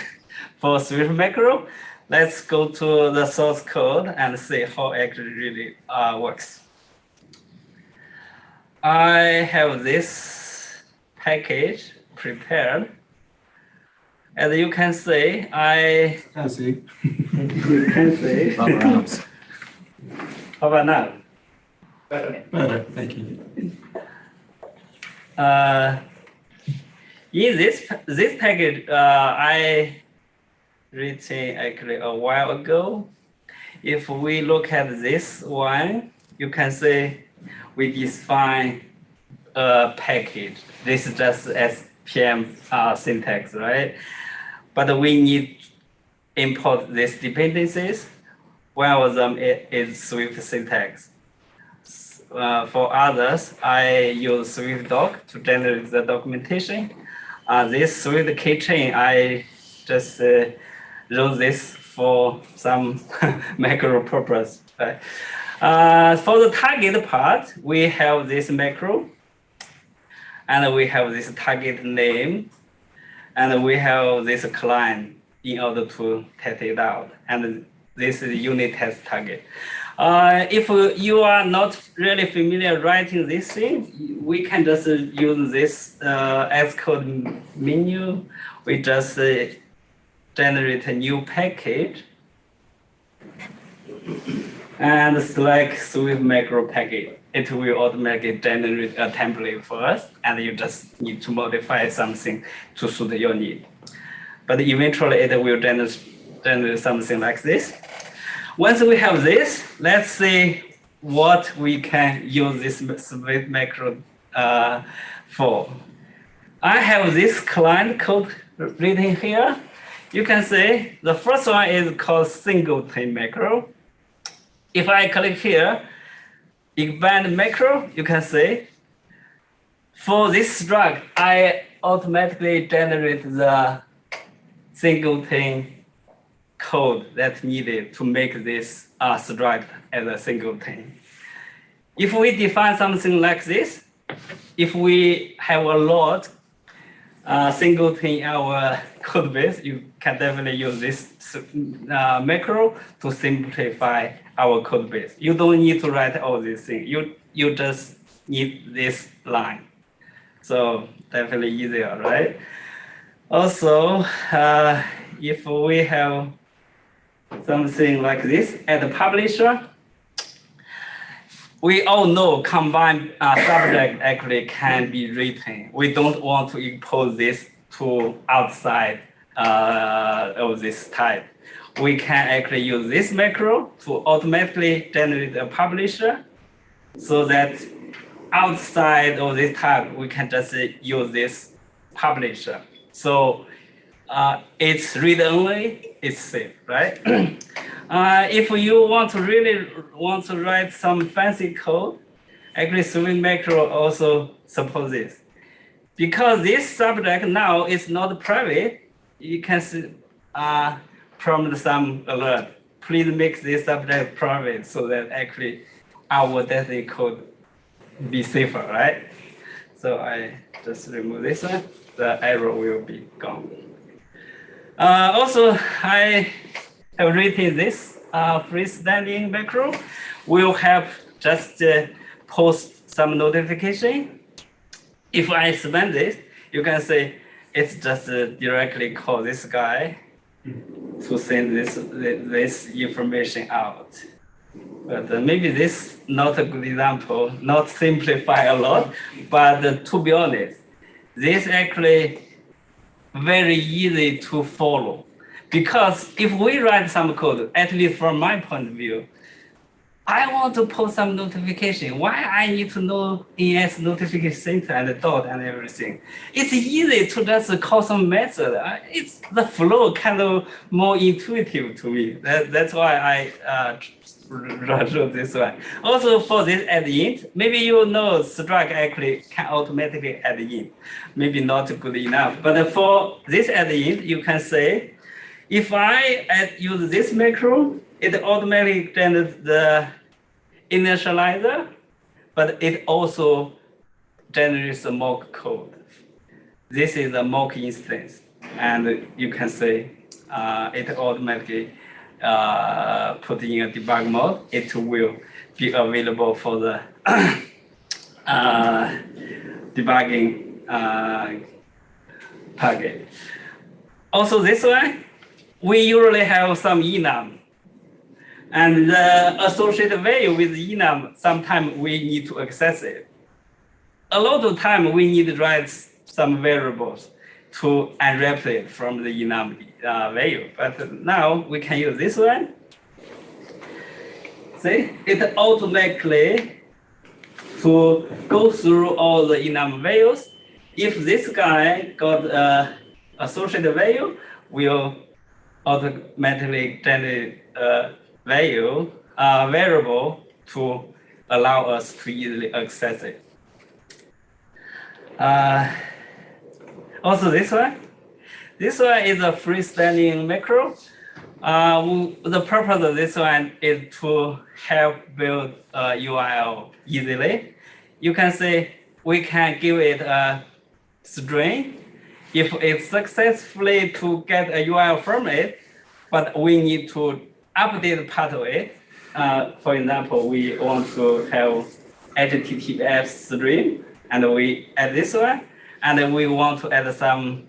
for Swift macro. Let's go to the source code and see how it actually really works. I have this package prepared. As you can see, you can see. How about now? Better, thank you. In this package, I written actually a while ago. If we look at this one, you can see we define a package. This is just SPM syntax, right? But we need import these dependencies. One of them is Swift syntax. For others, I use Swift doc to generate the documentation. This Swift keychain, I just wrote this for some macro purpose. Right? For the target part, we have this macro, and we have this target name, and we have this client in order to test it out. And this is unit test target. If you are not really familiar writing this thing, we can just use this Xcode menu. We just generate a new package and select Swift macro package. It will automatically generate a template for us, and you just need to modify something to suit your need. But eventually it will generate something like this. Once we have this, let's see what we can use this Swift macro for. I have this client code written here. You can see the first one is called singleton macro. If I click here, expand macro, you can see for this struct, I automatically generate the singleton code that's needed to make this struct as a singleton. If we define something like this, if we have a lot singleton in our code base, you can definitely use this macro to simplify our code base. You don't need to write all these things. You just need this line. So definitely easier, right? Also, if we have something like this at the publisher, we all know combined subject actually can be written. We don't want to impose this to outside of this type. We can actually use this macro to automatically generate a publisher, so that outside of this type, we can just use this publisher. So it's read-only, it's safe, right? If you really want to write some fancy code, actually Swift macro also supports this. Because this subject now is not private, you can see prompt some alert. Please make this subject private so that actually our data code be safer, right? So I just remove this one. The error will be gone. Also, I have written this freestanding macro. Will help just post some notification. If I expand this, you can say it's just directly call this guy to send this information out. But maybe this not a good example, not simplify a lot, but to be honest, this actually very easy to follow. Because if we write some code, at least from my point of view, I want to post some notification. Why I need to know ES notification center and dot and everything? It's easy to just call some method. It's the flow kind of more intuitive to me. That's why I wrote this one. Also for this add int, maybe you know Struct actually can automatically add int. Maybe not good enough. But for this add int, you can say, if I use this macro, it automatically generates the initializer, but it also generates a mock code. This is a mock instance, and you can say it automatically put in a debug mode. It will be available for the debugging target. Also, this one, we usually have some enum. And the associated value with enum, sometimes we need to access it. A lot of time we need to write some variables to unwrap it from the enum value. But now we can use this one. See, it automatically to go through all the enum values. If this guy got associated value, will automatically generate value variable to allow us to easily access it. Also this one is a freestanding macro. The purpose of this one is to help build a URL easily. You can say we can give it a string. If it's successfully to get a URL from it, but we need to update part of it. For example, we want to have HTTPS string, and we add this one, and we want to add some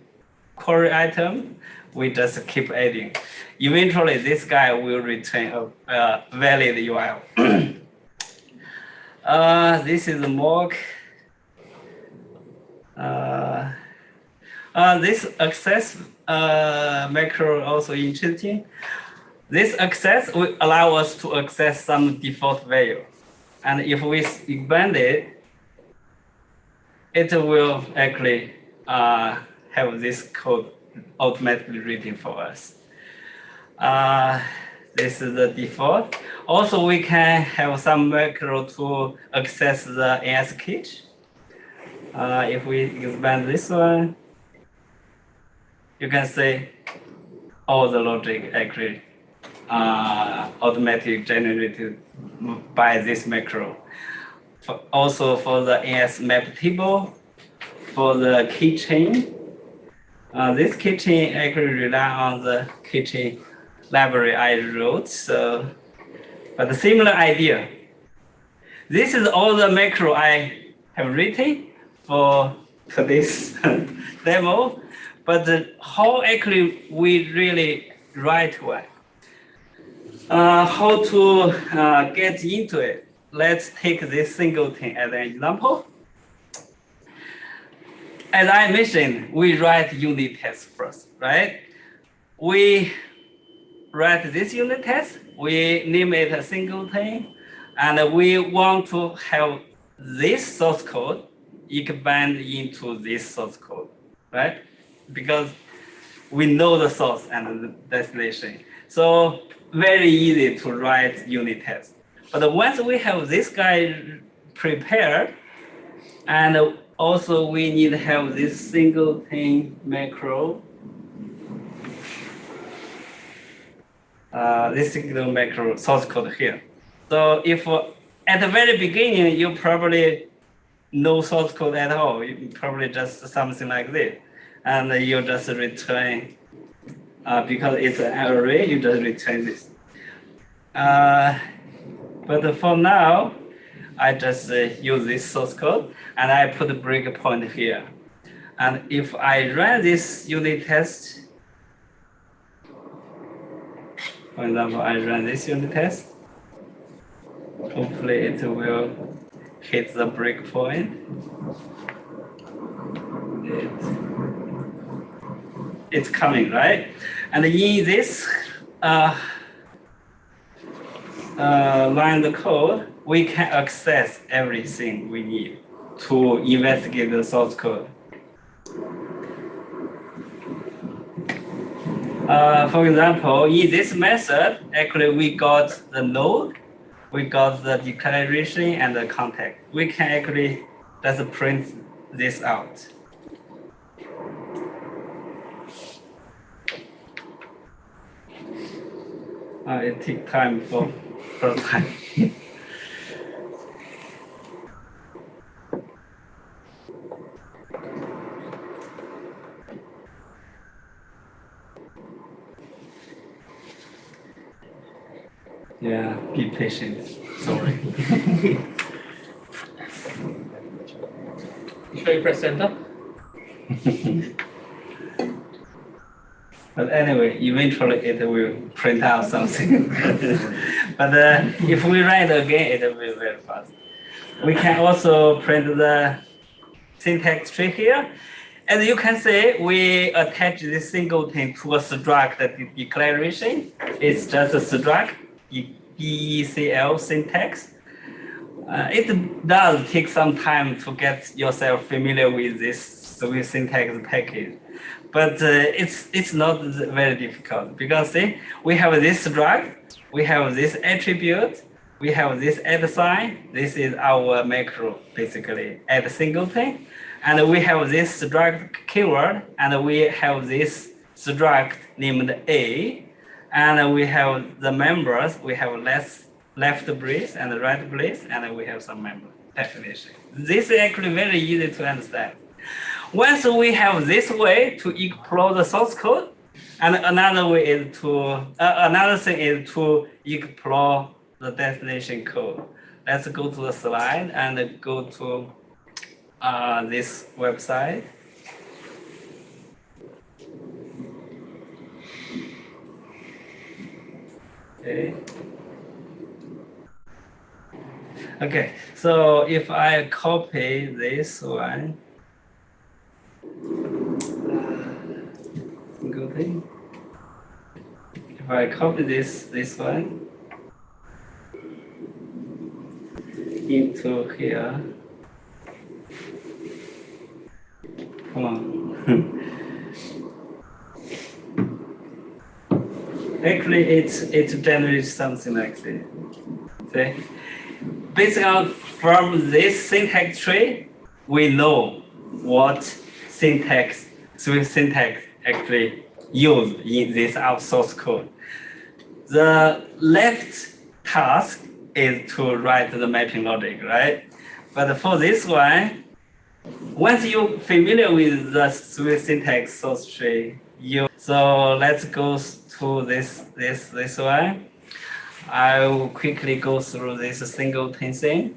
query item. We just keep adding. Eventually, this guy will return a valid URL. This is a mock. This access macro also interesting. This access will allow us to access some default value. And if we expand it, it will actually have this code automatically written for us. This is the default. Also, we can have some macro to access the AS key. If we expand this one, you can say all the logic actually automatically generated by this macro. Also for the AS map table, for the keychain, this keychain actually rely on the keychain library I wrote. So, but a similar idea. This is all the macro I have written for today's demo. But how actually we really write one? How to get into it? Let's take this singleton as an example. As I mentioned, we write unit test first, right? We write this unit test, we name it a singleton, and we want to have this source code expand into this source code, right? Because we know the source and the destination. So very easy to write unit tests. But once we have this guy prepared, and also we need to have this singleton macro this single macro source code here. So if at the very beginning, you probably no source code at all, you probably just something like this. And you just return, because it's an array, you just return this. But for now, I just use this source code and I put a breakpoint here. And if I run this unit test, for example, I run this unit test, hopefully it will hit the breakpoint. It's coming, right? And in this line of code, we can access everything we need to investigate the source code. For example, in this method, actually we got the node, we got the declaration and the context. We can actually just print this out. It takes time for time. Yeah, be patient. Sorry. Should I press enter? But anyway, eventually it will print out something. But if we run it again, it will be very fast. We can also print the syntax tree here. And you can say we attach this singleton to a struct declaration. It's just a struct, DECL syntax. It does take some time to get yourself familiar with this Swift syntax package. But it's not very difficult because see, we have this struct, we have this attribute, we have this add sign. This is our macro, basically, add singleton. And we have this struct keyword, and we have this struct named A, and we have the members, we have left brace and right brace, and we have some member definition. This is actually very easy to understand. Once we have this way to explore the source code, and another way is to another thing is to explore the destination code. Let's go to the slide and go to this website. Okay. Okay, so if I copy this one, single thing. If I copy this one into here, come on. Actually, it generates something like this. Okay. Basically, from this syntax tree, we know what syntax, Swift syntax actually used in this outsource code. The left task is to write the mapping logic, right? But for this one, once you're familiar with the Swift syntax source tree, so let's go to this one. I will quickly go through this singleton thing.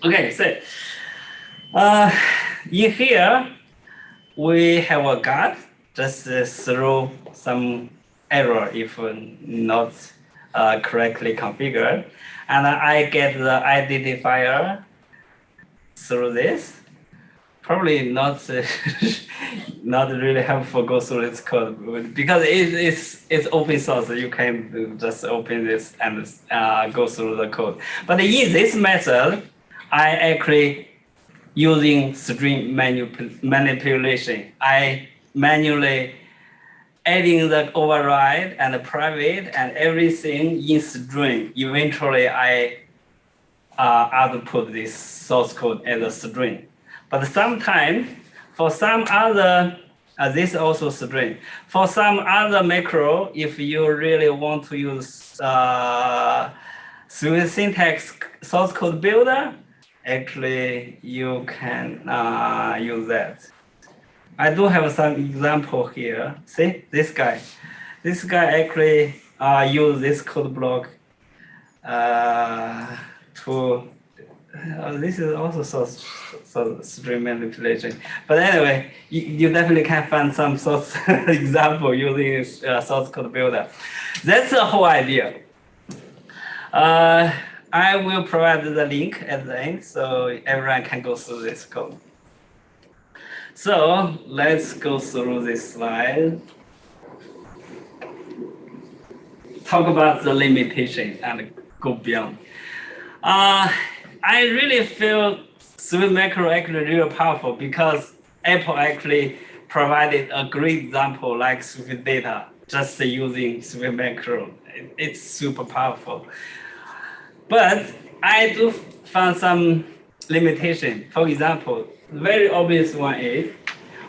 Okay, so in here we have a guard just throw some error if not correctly configured, and I get the identifier through this. Probably not not really helpful go through this code because it's open source. You can just open this and go through the code. But in this method, I actually using string manipulation. I manually adding the override and the private and everything in string. Eventually, I output this source code as a string. But sometimes, for some other This also string. For some other macro, if you really want to use Swift syntax source code builder, actually you can use that. I do have some example here. See this guy. This guy actually use this code block to. This is also source string manipulation. But anyway, you definitely can find some source example using this source code builder. That's the whole idea. I will provide the link at the end so everyone can go through this code. So let's go through this slide. Talk about the limitation and go beyond. I really feel Swift macro actually really powerful because Apple actually provided a great example like Swift data just using Swift macro. It's super powerful. But I do find some limitation. For example, very obvious one is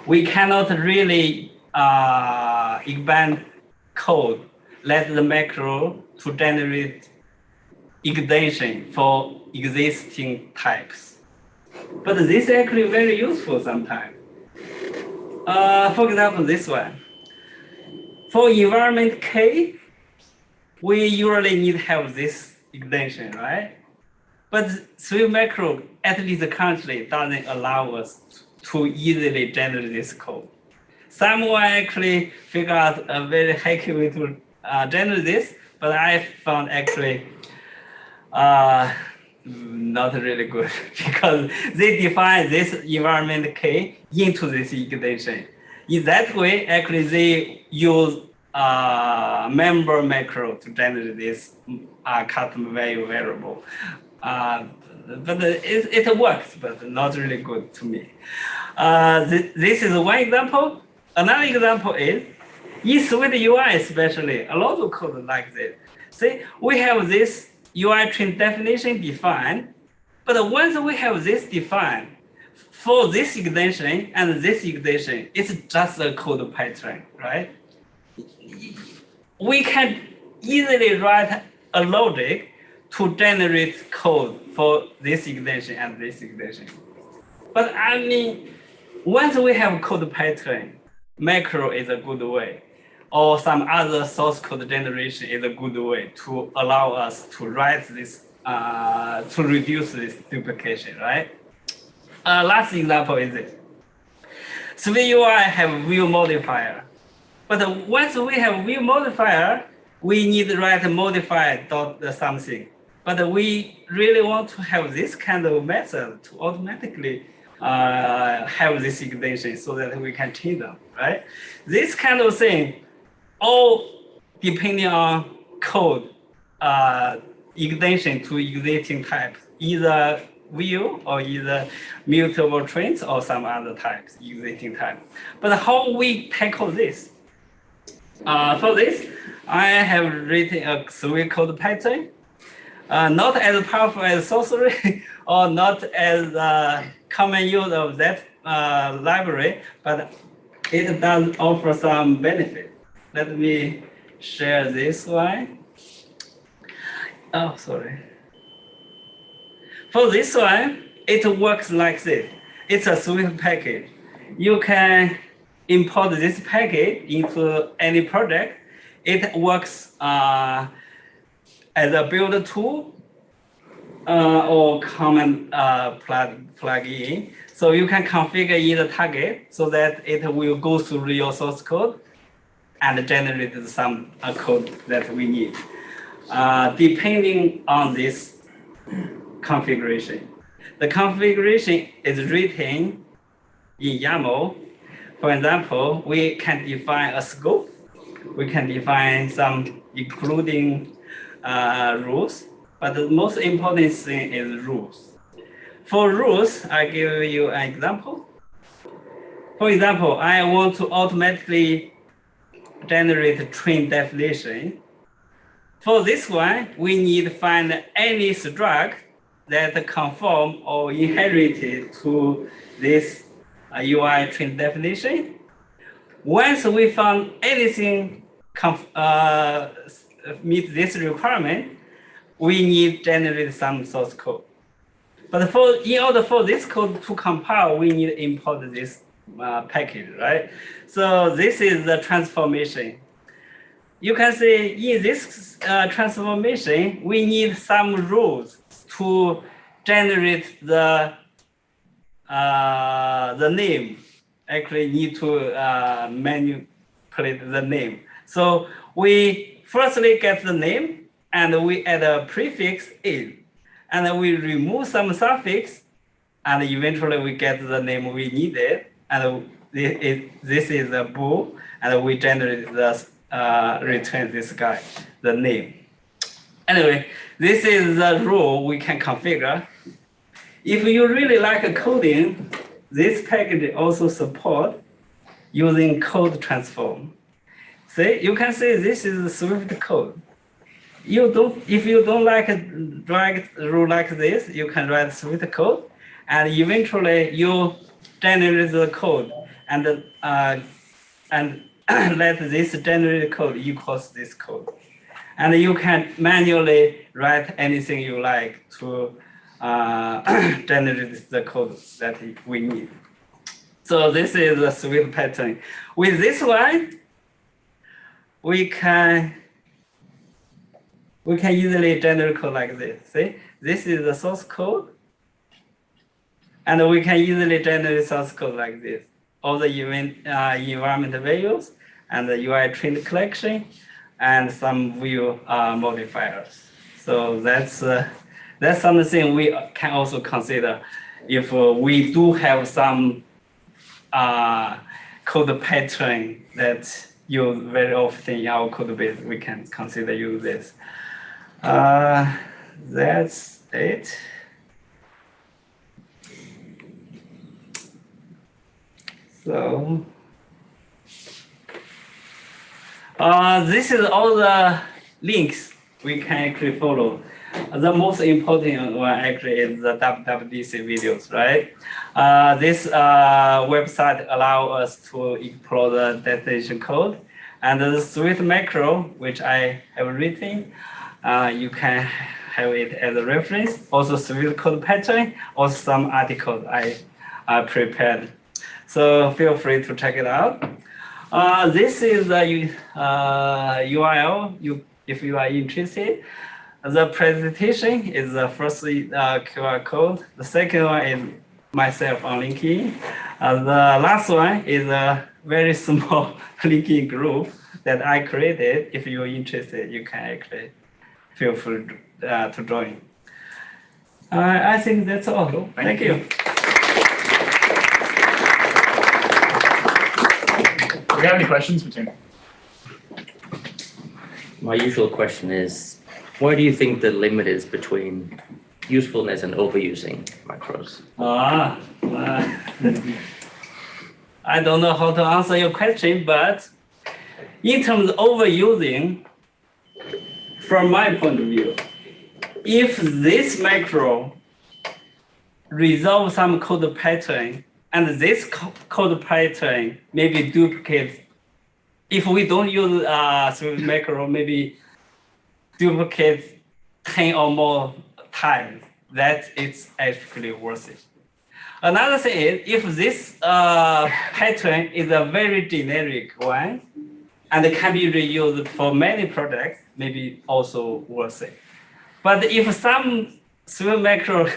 we cannot really expand code, let the macro to generate extension for existing types. But this is actually very useful sometimes. For example, this one. For environment K, we usually need to have this extension, right? But Swift macro, at least currently, doesn't allow us to easily generate this code. Someone actually figured out a very hacky way to generate this, but I found actually not really good because they define this environment K into this extension. In that way, actually they use member macro to generate this custom value variable. But it works, but not really good to me. This is one example. Another example is in Swift UI especially, a lot of code like this. See, we have this UI train definition defined, but once we have this defined, for this extension and this extension, it's just a code pattern, right? We can easily write a logic to generate code for this extension and this extension. But I mean, once we have code pattern, macro is a good way, or some other source code generation is a good way to allow us to write this, to reduce this duplication, right? Last example is this. Swift UI have view modifier, but once we have view modifier, we need to write modifier dot something. But we really want to have this kind of method to automatically have this extension so that we can change them, right? This kind of thing, all depending on code extension to existing types, either view or either mutable trains or some other types, existing type. But how we tackle this? For this, I have written a Swift code pattern, not as powerful as sorcery or not as common use of that library, but it does offer some benefit. Let me share this one. Oh, sorry. For this one, it works like this. It's a Swift package. You can import this package into any project. It works as a build tool or common plugin. So you can configure in the target so that it will go through your source code and generate some code that we need. Depending on this configuration. The configuration is written in YAML. For example, we can define a scope. We can define some including rules, but the most important thing is rules. For rules, I give you an example. For example, I want to automatically generate a train definition. For this one, we need to find any struct that conform or inherited to this UI train definition. Once we found anything meet this requirement, we need generate some source code. But in order for this code to compile, we need to import this package, right? So this is the transformation. You can see in this transformation, we need some rules to generate the name. Actually need to manipulate the name. So we firstly get the name and we add a prefix in, and then we remove some suffix, and eventually we get the name we needed. And this is a bool, and we generate the return this guy, the name. Anyway, this is the rule we can configure. If you really like coding, this package also support using code transform. See, you can see this is Swift code. If you don't like a drag rule like this, you can write Swift code, and eventually you generate the code and let this generated code equals this code. And you can manually write anything you like to generate the code that we need. So this is a Swift pattern. With this one, we can easily generate code like this. See, this is the source code, and we can easily generate source code like this. All the environment values and the UI trained collection and some view modifiers. So that's something we can also consider if we do have some code pattern that use very often in our code base. We can consider use this. That's it. So this is all the links we can actually follow. The most important one actually is the WWDC videos, right? This website allows us to explore the destination code, and the Swift macro, which I have written, you can have it as a reference. Also Swift code pattern, also some articles I prepared. So feel free to check it out. This is the URL, if you are interested. The presentation is the first QR code. The second one is myself on LinkedIn. The last one is a very small LinkedIn group that I created. If you're interested, you can actually feel free to join. I think that's all. Thank you. Do we have any questions for Tim? My usual question is, where do you think the limit is between usefulness and overusing macros? I don't know how to answer your question, but in terms of overusing, from my point of view, if this macro resolve some code pattern and this code pattern maybe duplicates, if we don't use Swift macro, maybe duplicate 10 or more times, that it's actually worth it. Another thing is, if this pattern is a very generic one and it can be reused for many projects, maybe also worth it. But if some Swift macro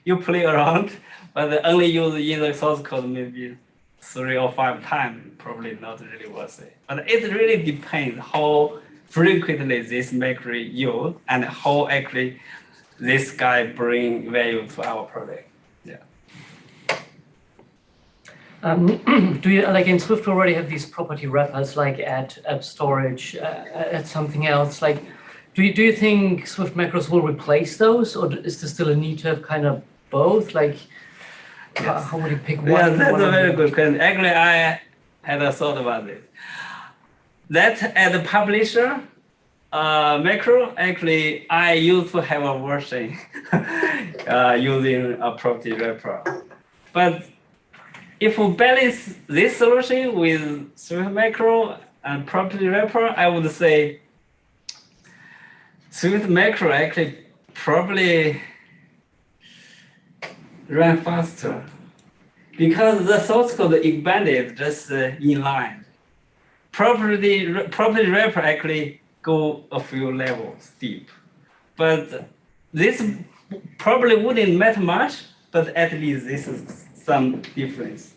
you play around, but only use in the source code maybe 3 or 5 times, probably not really worth it. But it really depends how frequently this macro use and how actually this guy bring value to our project. Yeah. Do you, like in Swift, already have these property wrappers like add storage, add something else? Like, do you think Swift macros will replace those, or is there still a need to have kind of both? Like, how would you pick one? Yeah, that's a very good question. Actually, I had a thought about it. That as a publisher, macro, actually, I used to have a version using a property wrapper. But if we balance this solution with Swift Macro and property wrapper, I would say Swift Macro actually probably run faster because the source code expanded just inline. Property wrapper actually go a few levels deep, but this probably wouldn't matter much, but at least this is some difference.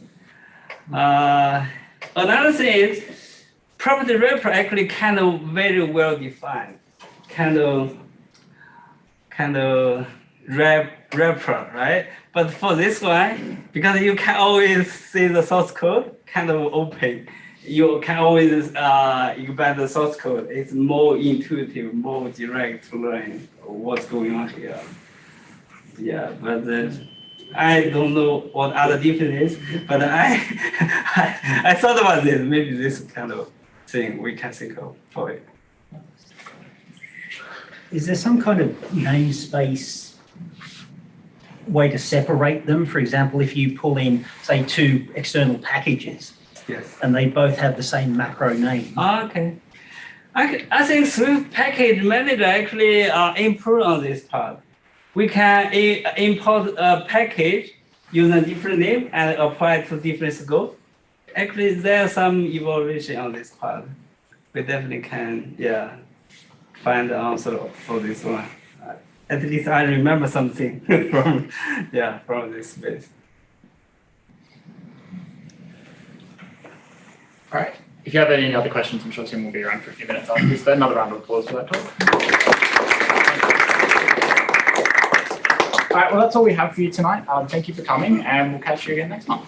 Another thing is property wrapper actually kind of very well defined, kind of wrapper, right? But for this one, because you can always see the source code, kind of open. You can always expand the source code. It's more intuitive, more direct to learn what's going on here. Yeah, but I don't know what other difference is, but I thought about this. Maybe this kind of thing we can think of for it. Is there some kind of namespace way to separate them? For example, if you pull in, say, 2 external packages, yes, and they both have the same macro name. Okay. I think Swift Package Manager actually improved on this part. We can import a package using a different name and apply to different scope. Actually, there's some evaluation on this part. We definitely can, find the answer for this one. At least I remember something from this space. All right. If you have any other questions, I'm sure Tim will be around for a few minutes after this. Another round of applause for that talk. All right, well, that's all we have for you tonight. Thank you for coming, and we'll catch you again next month.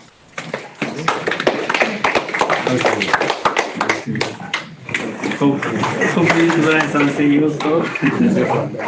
Hopefully you learn something useful.